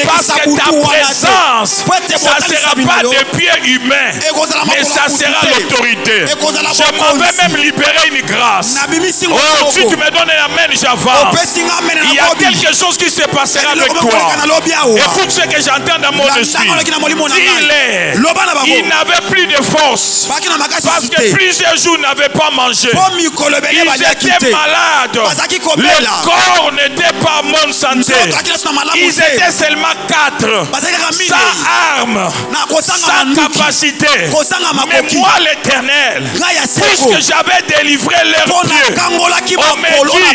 Parce que ta présence, ça ne sera pas des pieds humains, mais ça sera l'autorité. Je m'en vais même libérer une grâce. Oh, si tu me donnes la main, j'avance. Il y a quelque chose qui se passera avec toi. Écoute ce que j'entends dans mon esprit. Il n'avait plus de force. Parce que plusieurs jours n'avaient pas mangé. Ils étaient malades. Le corps n'était pas en bonne santé. Ils étaient seulement 4. Sans armes, sans capacité. Mais moi, l'Éternel, puisque j'avais délivré leurs pieds, on me dit,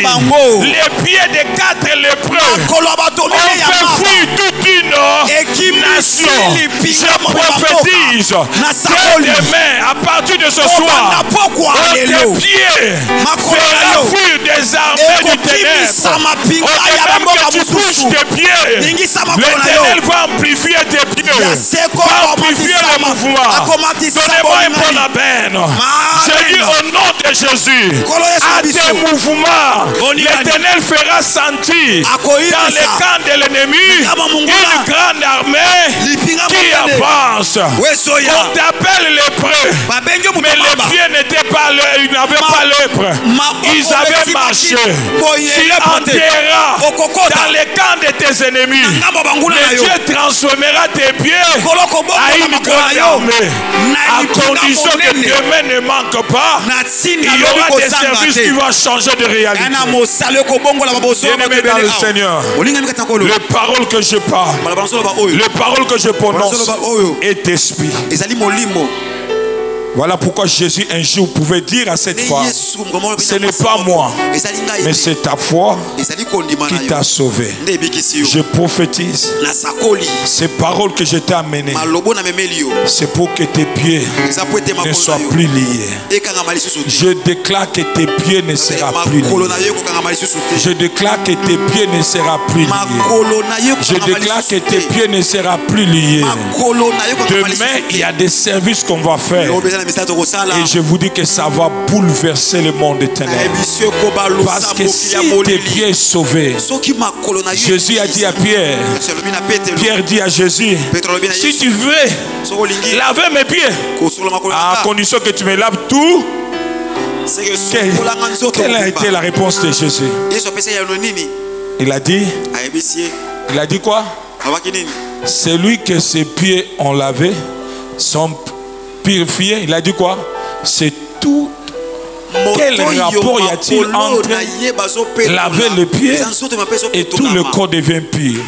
les pieds des 4 lépreux ont fait fuir toute une nation. Je prophétise que demain, à partir de ce soir, tes pieds feront fuir des armées du ténèbre. Au que tu touches tes pieds, l'Éternel va amplifier tes pieds, va amplifier le mouvement. Donnez-moi un bon amen. Je dis au nom de Jésus, à tes mouvements, l'Éternel fera sentir dans les camps de l'ennemi une grande armée qui avance. On t'appelle lépreux, mais les pieds n'étaient pas lèpres, ils n'avaient pas lèpre. Ils avaient marché. Tu enterras dans les camps de tes ennemis. Mais Dieu transformera tes pieds à une grande armée. À condition que demain ne manque pas, il y aura des services qui vont changer de réalité. Bien-aimé dans le Seigneur, les paroles que je parle, les paroles que je prononce est esprit. Voilà pourquoi Jésus un jour pouvait dire à cette femme, ce n'est pas moi, mais c'est ta foi qui t'a sauvé. Je prophétise, ces paroles que je t'ai amenées, c'est pour que tes pieds ne soient plus liés. Je déclare que tes pieds ne seront plus liés. Je déclare que tes pieds ne seront plus liés. Je déclare que tes pieds ne seront plus liés. Demain, il y a des services qu'on va faire. Et je vous dis que ça va bouleverser le monde éternel. Parce que si tes pieds sont sauvés, Jésus a dit à Pierre, Pierre dit à Jésus, si tu veux laver mes pieds, à condition que tu me laves tout. Quelle a été la réponse de Jésus? Il a dit quoi? Celui que ses pieds ont lavé sont purifiés. Il a dit quoi? C'est tout. Quel rapport y a-t-il entre laver les pieds et tout le corps devient pur?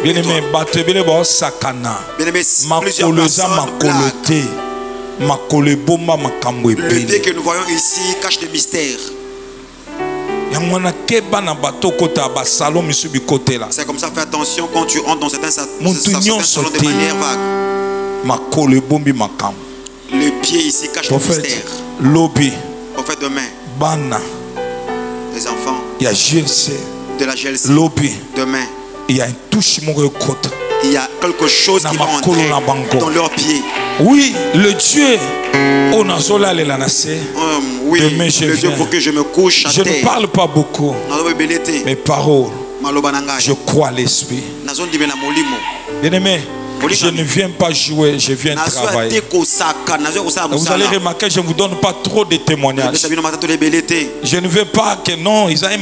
Bien-aimé, sakana, makoloza makolote. Le Dieu que nous voyons ici cache des mystères. C'est comme ça, fais attention quand tu entres dans certains salons de manière vague. Le pied ici cache des mystères. Prophète demain. Les enfants. Il y a GLC. De la GLC. Demain. Il y a une touche côte. Il y a quelque chose qui va entrer dans leurs pieds. Oui, le Dieu. Oui, le Dieu pour que je me couche à terre. Je ne parle pas beaucoup. Mes paroles. Je crois à l'esprit. Bien-aimé, je ne viens pas jouer, je viens travailler. Vous allez remarquer, je ne vous donne pas trop de témoignages. Je ne veux pas que non, ils aient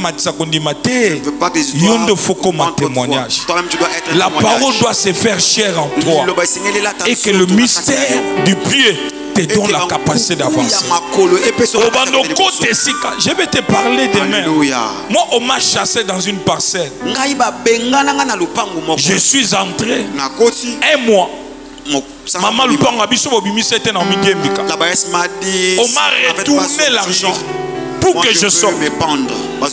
témoignage. La parole doit se faire chair en toi. Et que le mystère du pied te donne la capacité d'avancer. Je vais te parler demain. Moi, on m'a chassé dans une parcelle. Je suis entré. Un mois. Maman Lupang a biso bobimi c'était dans midi mbika. On m'a retourné l'argent pour que je sorte.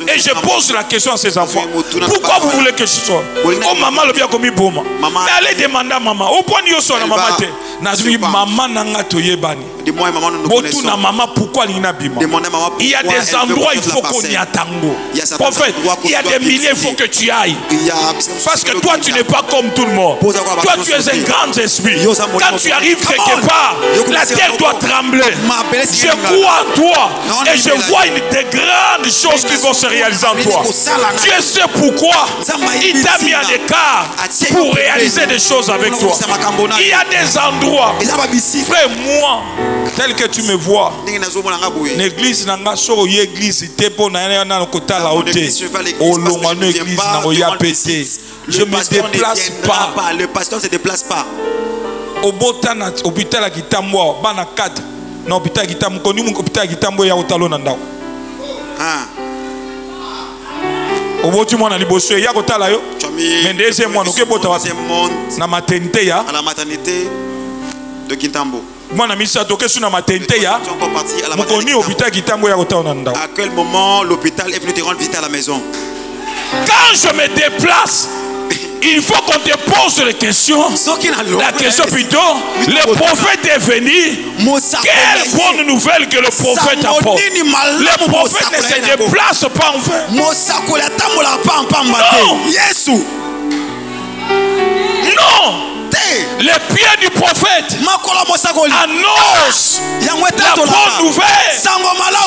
Et je pose la question à ses enfants. Pourquoi vous voulez que je sorte? Oh maman le bien comme boma. Mais allez demander à maman. Au point où sont la maman te. Nazui maman nanga toyebani. Botu na maman pourquoi l'ina bima. Il y a des endroits il faut qu'on y attende. Prophète, il y a des milliers il faut que tu ailles. Parce que toi tu n'es pas comme tout le monde. Toi tu es un grand esprit. Quand tu arrives quelque part, la terre doit trembler. Je crois en toi et je vois des grandes choses qui vont se réaliser en toi. Dieu sait pourquoi il t'a mis à l'écart pour réaliser des choses avec toi. Il y a des endroits, frère, moi, tel que tu me vois, l'église n'a pas sur l'église, je ne me déplace pas. Le pasteur ne se déplace pas. Au hôpital qui t'envoie, bana 4. Non, hôpital qui t'envoie, ya otalo nandao. Au bout du monde, il y a kotala yo. Mais deuxième mois, nous kebota na maternité ya. À la maternité de Kintambo. Moi na misa toke sur na maternité ya. Mukoni hôpital Kintambo ya kotala nandao. À quel moment l'hôpital est venu te rendre visite à la maison? Quand je me déplace, il faut qu'on te pose les questions. La question plutôt, le prophète est venu. Quelle bonne nouvelle que le prophète apporte. Le prophète ne se déplace pas en vain. Non. Les pieds du prophète annoncent la bonne nouvelle.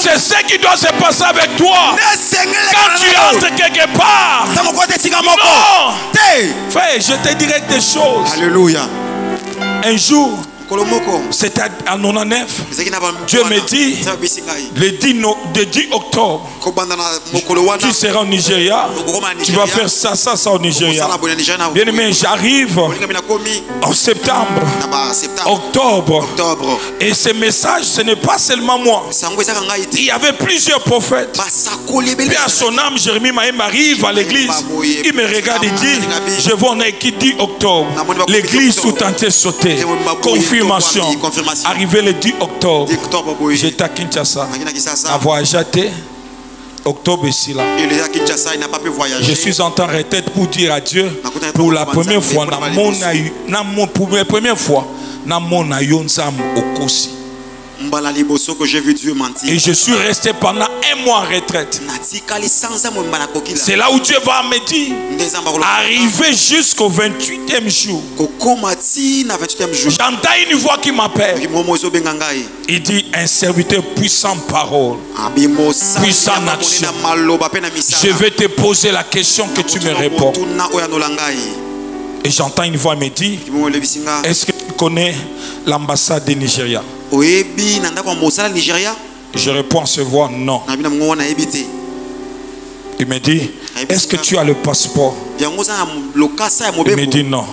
C'est ce qui doit se passer avec toi. Quand tu entres quelque part, non. Frère, je te dirai des choses. Alléluia. Un jour, c'était en 99. Dieu me dit, le 10 octobre, tu seras au Nigeria. Tu vas faire ça au Nigeria. Bien aimé, j'arrive en septembre, octobre. Et ce message, ce n'est pas seulement moi. Il y avait plusieurs prophètes. Puis à son âme, Jérémie Maïm arrive à l'église. Il me regarde et dit, je vois on est qui 10 octobre. L'église tout entière sauter. Confirmation. Arrivé le 10 octobre, j'étais à Kinshasa. À voyager, octobre ici là. Je suis en temps de retraite pour dire à Dieu, pour la première fois, que j'ai vu Dieu mentir. Et je suis resté pendant un mois en retraite. C'est là où Dieu va me dire, arrivé jusqu'au 28e jour. J'entends une voix qui m'appelle. Il dit, un serviteur puissant parole, puissant action. Je vais te poser la question que tu me réponds. Et j'entends une voix me dire, est-ce que tu connais l'ambassade du Nigeria? Je réponds à ce voix, non. Il me dit, est-ce que tu as le passeport? Il me dit non.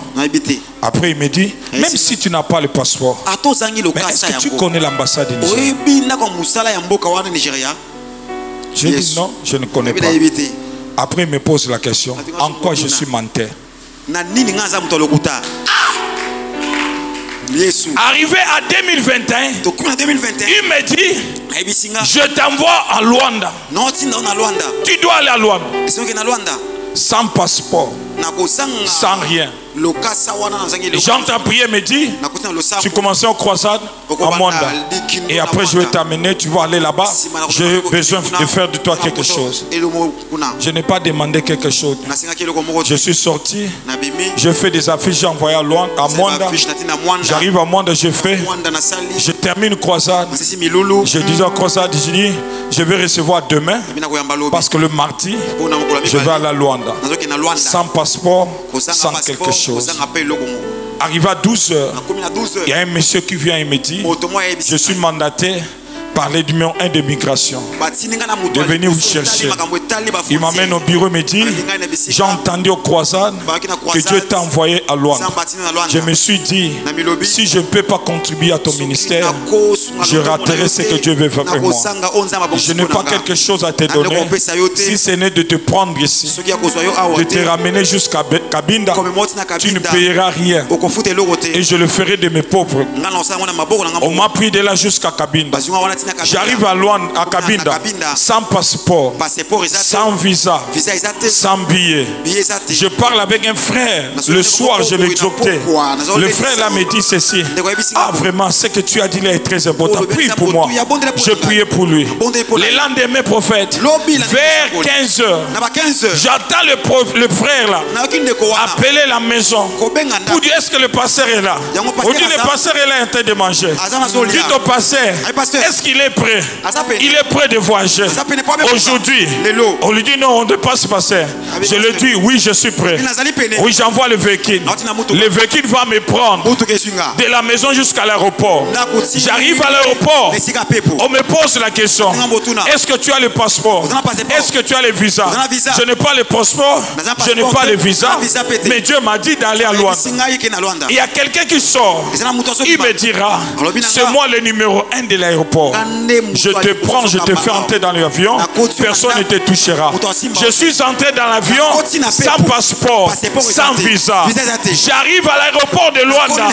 Après il me dit, même si tu n'as pas le passeport, mais est-ce que tu connais l'ambassade du Nigeria? Je dis non, je ne connais pas. Après il me pose la question, en quoi je suis menteur? Arrivé à 2021, il me dit, je t'envoie à Luanda. Tu dois aller à Luanda. Sans passeport, sans rien. J'entends prier, me dit, tu commençais en croisade à Mwanda. Et après je vais t'amener, tu vas aller là-bas. J'ai besoin de faire de toi quelque chose. Je n'ai pas demandé quelque chose. Je suis sorti, je fais des affiches, j'ai envoyé à Mwanda. J'arrive à Mwanda, je termine croisade. Je dis en croisade, je dis, je vais recevoir demain, parce que le mardi, je vais aller à Luanda. Sans passeport, sans quelque chose. Arrivé à 12h, il y a un monsieur qui vient et me dit, je suis mandaté par les numéros 1 de migration de venir vous chercher. Il m'amène au bureau et me dit, j'ai entendu aux croisades que Dieu t'a envoyé à Luanda. Je me suis dit, si je ne peux pas contribuer à ton ministère, je raterai ce que Dieu veut faire pour moi. Je n'ai pas quelque chose à te donner, si ce n'est de te prendre ici, de te ramener jusqu'à Kabinda. Tu ne payeras rien et je le ferai de mes pauvres. On m'a pris de là jusqu'à Kabinda. J'arrive à Luanda, à Kabinda, sans passeport, sans visa, sans billet. Je parle avec un frère. Le soir, je l'exhortais. Le frère là me dit ceci. Ah, vraiment, ce que tu as dit là est très important. Prie pour moi. Je priais pour lui. Le lendemain, prophète, vers 15h, j'attends le frère là appeler la maison pour dire est-ce que le pasteur est là. On dit le pasteur est là en train de manger. Dites au pasteur, est-ce qu'il est prêt? Il est prêt de voyager. Aujourd'hui, on lui dit non, on ne passe pas ça. Je lui dis oui, je suis prêt. Oui, j'envoie le véhicule. Le véhicule va me prendre de la maison jusqu'à l'aéroport. J'arrive à l'aéroport. On me pose la question, est-ce que tu as le passeport? Est-ce que tu as le visa? Je n'ai pas le passeport, je n'ai pas le visa, mais Dieu m'a dit d'aller à Luanda. Il y a quelqu'un qui sort, il me dira, c'est moi le numéro 1 de l'aéroport. Je te prends, je te fais entrer dans l'avion, personne ne te touchera. Je suis entré dans l'avion sans passeport, sans visa. J'arrive à l'aéroport de Luanda.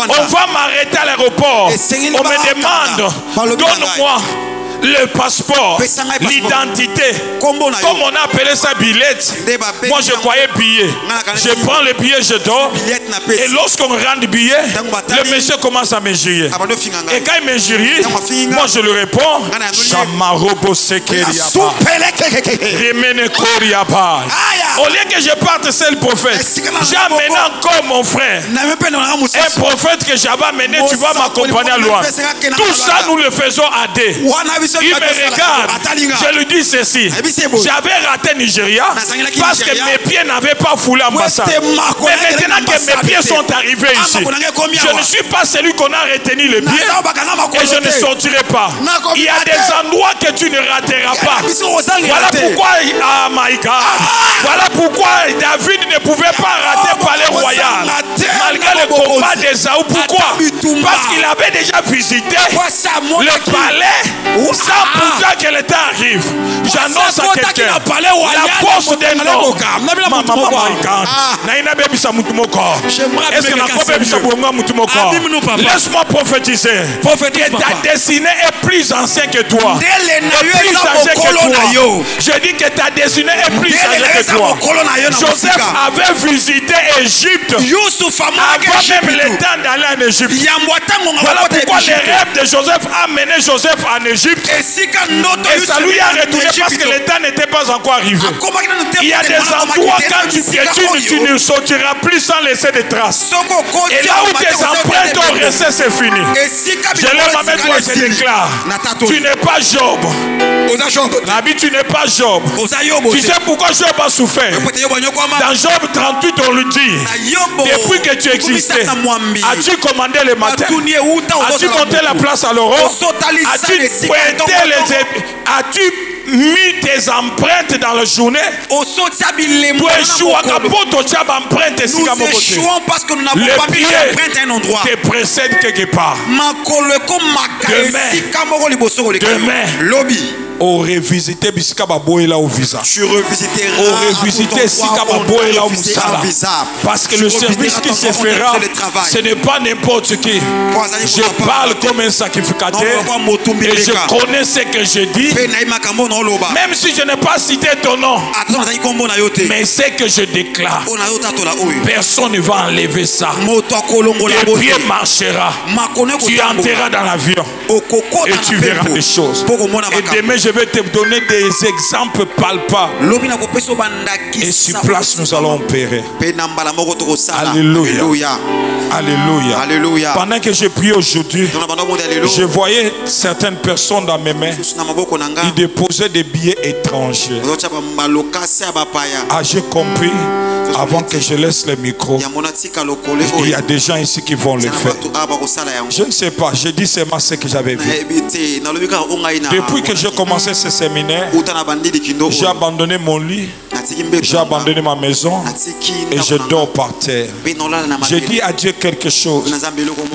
On va m'arrêter à l'aéroport. On me demande, donne-moi le passeport, l'identité, comme on a appelé ça billet. Moi je croyais billet. Je prends le billet, je dors. Et lorsqu'on rend le billet, le monsieur commence à m'injurier. Et quand il m'injurie, moi je lui réponds, Chamarobo Sekeriaba, Remene Koriaba. Au lieu que je parte, c'est le prophète. J'ai amené encore mon frère, un prophète que j'avais amené, tu vas m'accompagner à loin. Tout ça nous le faisons à deux. Il me regarde, je lui dis ceci, j'avais raté Nigeria parce que mes pieds n'avaient pas foulé l'ambassade. Mais maintenant que mes pieds sont arrivés ici, je ne suis pas celui qu'on a retenu les pieds et je ne sortirai pas. Il y a des endroits que tu ne rateras pas. Voilà pourquoi, voilà pourquoi David ne pouvait pas rater le palais royal malgré le combat des Saoul. Pourquoi? Parce qu'il avait déjà visité le palais sans pourtant que l'État arrive. J'annonce à quelqu'un la force d'un homme. Laisse-moi prophétiser que ta destinée est plus ancienne que toi. Plus âgée que toi. Je dis que ta destinée est plus âgée que toi. Joseph avait visité Égypte avant même le temps d'aller en Égypte. Voilà pourquoi les rêves de Joseph a mené Joseph en Égypte. Et ça lui a retourné parce que le temps n'était pas encore arrivé. Il y a des endroits quand tu piétines, tu ne sortiras plus sans laisser des traces. Et là où tes empreintes ont resté, c'est fini. Je lève ma main, toi, je déclare, tu n'es pas Job. Nabi, tu n'es pas Job. Tu sais pourquoi Job a souffert? Dans Job 38, on lui dit, depuis que tu existais, as-tu commandé le matin? As-tu compté la place à l'euro? As-tu pointé les épées? As-tu mis tes empreintes dans la journée? Le pied te précède quelque part. Demain, au revisiter bisika baboyela au visa. Tu revisiteras au revisiter sika baboyela au musala. Parce que le service qui se fera, ce n'est pas n'importe qui. Je parle comme un sacrificateur et je connais ce que je dis. Même si je n'ai pas cité ton nom, mais ce que je déclare, personne ne va enlever ça. Tes pieds marchera. Tu entreras dans l'avion et tu verras des choses. Et demain, je vais te donner des exemples palpables. Et sur place, nous allons opérer. Alléluia. Alléluia. Alléluia. Pendant que je prie aujourd'hui, je voyais certaines personnes dans mes mains. Ils déposaient des billets étrangers. Ah, j'ai compris. Avant que je laisse le micro, il y a des gens ici qui vont le faire. Je ne sais pas, je dis seulement ce que j'avais vu. Depuis que j'ai commencé ce séminaire, j'ai abandonné mon lit, j'ai abandonné ma maison et je dors par terre. J'ai dit à Dieu quelque chose.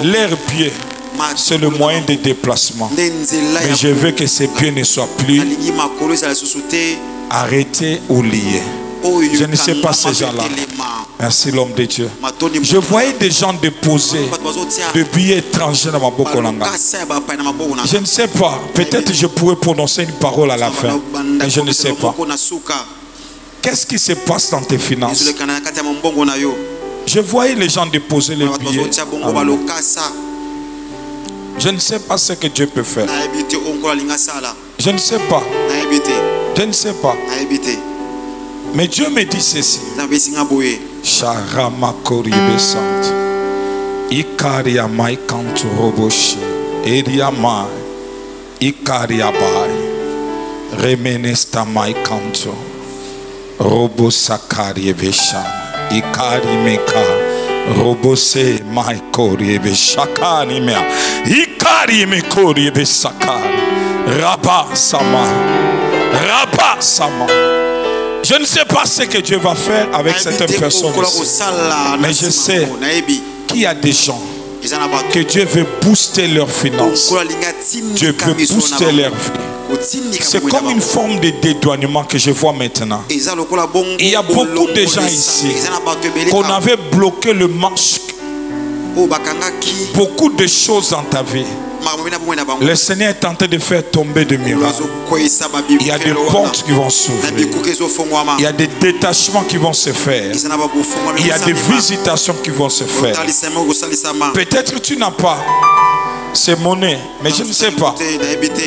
Leurs pieds, c'est le moyen de déplacement. Mais je veux que ces pieds ne soient plus arrêtés ou liés. Je ne sais pas ces gens-là. Merci l'homme de Dieu. Je voyais des gens déposer des billets étrangers dans ma bokolanga. Je ne sais pas. Peut-être je pourrais prononcer une parole à la fin. Mais je ne sais pas. Qu'est-ce qui se passe dans tes finances? Je voyais les gens déposer les billets. Je ne sais pas ce que Dieu peut faire. Je ne sais pas. Je ne sais pas. Mais Dieu me dit ceci. Sharama koribesant. Ikaria mai kanto roboshi. Eria mai. Ikaria bai. Remenesta mai kanto. Robo sakari beshan. Ikari meka. Robose mai koribeshakani mea. Ikari me koribesakari. Rabba sama. Rabba sama. Je ne sais pas ce que Dieu va faire avec certaines personnes ici. Mais je sais qu'il y a des gens que Dieu veut booster leurs finances. Dieu veut booster leur vie. C'est comme une forme de dédouanement que je vois maintenant. Il y a beaucoup de gens ici qu'on avait bloqué le manche. Beaucoup de choses dans ta vie. Le Seigneur est en train de faire tomber de miracles. Il y a des portes qui vont s'ouvrir. Il y a des détachements qui vont se faire. Il y a des visitations qui vont se faire. Peut-être tu n'as pas ces monnaies, mais je ne sais pas.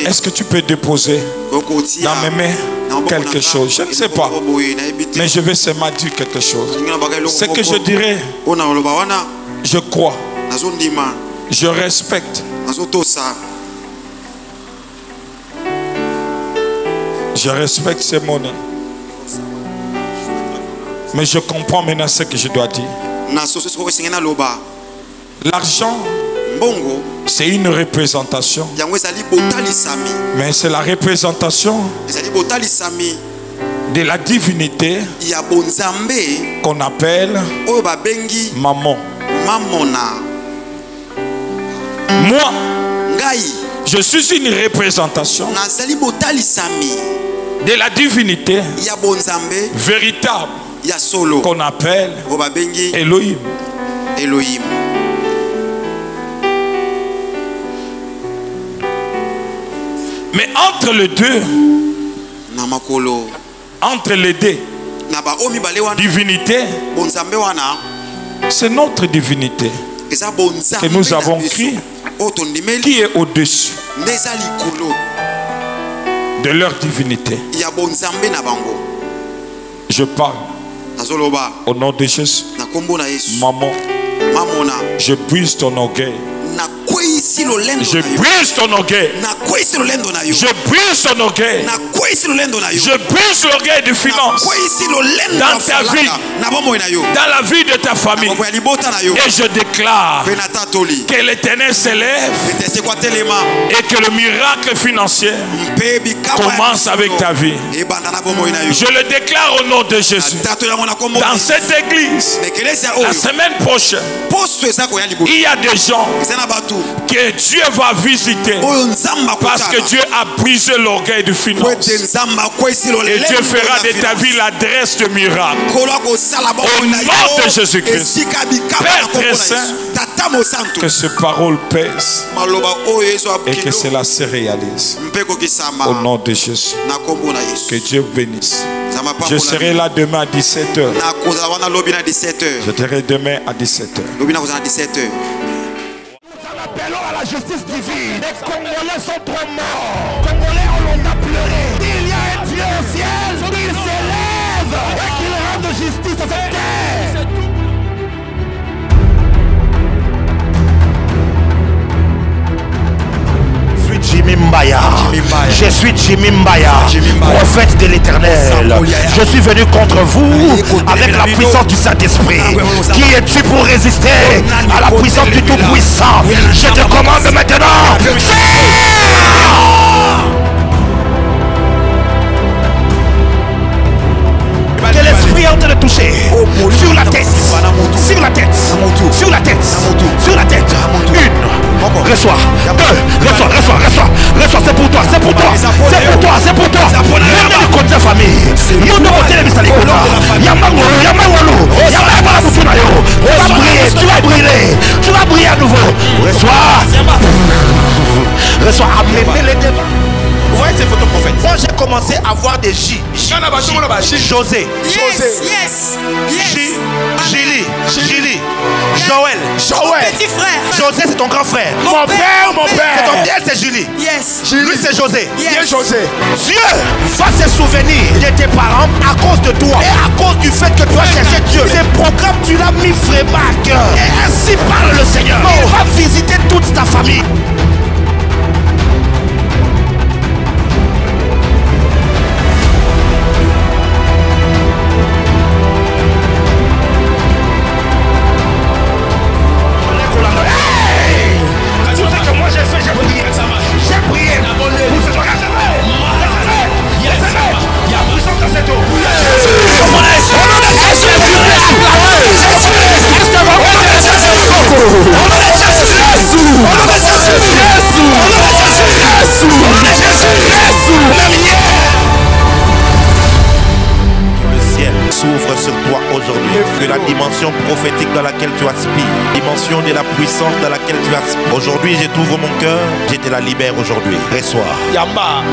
Est-ce que tu peux déposer dans mes mains quelque chose? Je ne sais pas. Mais je vais seulement dire quelque chose. Ce que je dirais, je crois, je respecte. Je respecte ces monnaies. Mais je comprends maintenant ce que je dois dire. L'argent, c'est une représentation. Mais c'est la représentation de la divinité qu'on appelle maman. Moi, je suis une représentation de la divinité véritable qu'on appelle Elohim. Mais entre les deux, divinité, c'est notre divinité que nous avons créée, qui est au-dessus de leur divinité. Je parle au nom de Jésus. Maman, je brise ton orgueil. Je brise ton orgueil. Je brise ton orgueil. Je brise l'orgueil de finance dans ta vie, dans la vie de ta famille. Et je déclare que l'Éternel s'élève et que le miracle financier commence avec ta vie. Je le déclare au nom de Jésus. Dans cette église, la semaine prochaine, il y a des gens que que Dieu va visiter. Parce que Dieu a brisé l'orgueil du finance. Et Dieu fera de ta vie l'adresse de miracle. Au nom de Jésus-Christ. Père très saint, que ces paroles pèsent et que cela se réalise. Au nom de Jésus. Que Dieu bénisse. Je serai là demain à 17h. Je serai demain à 17h. Nous appelons à la justice divine. Les Congolais sont trop morts. Les Congolais ont pleuré. Il y a un Dieu au ciel. Il s'élève et qu'il rende justice à cette terre. Jimmy Mbaya. Je suis Jimmy Mbaya, prophète de l'Éternel. Je suis venu contre vous avec la puissance du Saint-Esprit. Qui es-tu pour résister à la puissance du Tout-Puissant? Je te commande maintenant. Que l'esprit est en train de toucher sur la tête, sur la tête, sur la tête, sur la tête. Une, reçois. Deux, reçois. C'est pour toi, c'est pour toi, c'est pour toi, c'est pour toi. Même du côté famille, nous devons te lever salir. Yamawalo, tu vas briller, tu vas briller à nouveau. Reçois, amenez les devants. Vous voyez ces photos prophètes? Moi j'ai commencé à voir des J. José. Julie. Joël. Petit frère. José c'est ton grand frère. Mon père. C'est ton père, c'est Julie. Lui c'est José. Dieu va se souvenir de tes parents à cause de toi. Et à cause du fait que tu as cherché Dieu. Ce programme tu l'as mis vraiment à cœur. Et ainsi parle le Seigneur. Il va visiter toute ta famille. S'ouvre sur toi aujourd'hui, que la dimension prophétique dans laquelle tu aspires, dimension de la puissance dans laquelle tu aspires. Aujourd'hui, je t'ouvre mon cœur, je te la libère aujourd'hui. Reçois. Yamba.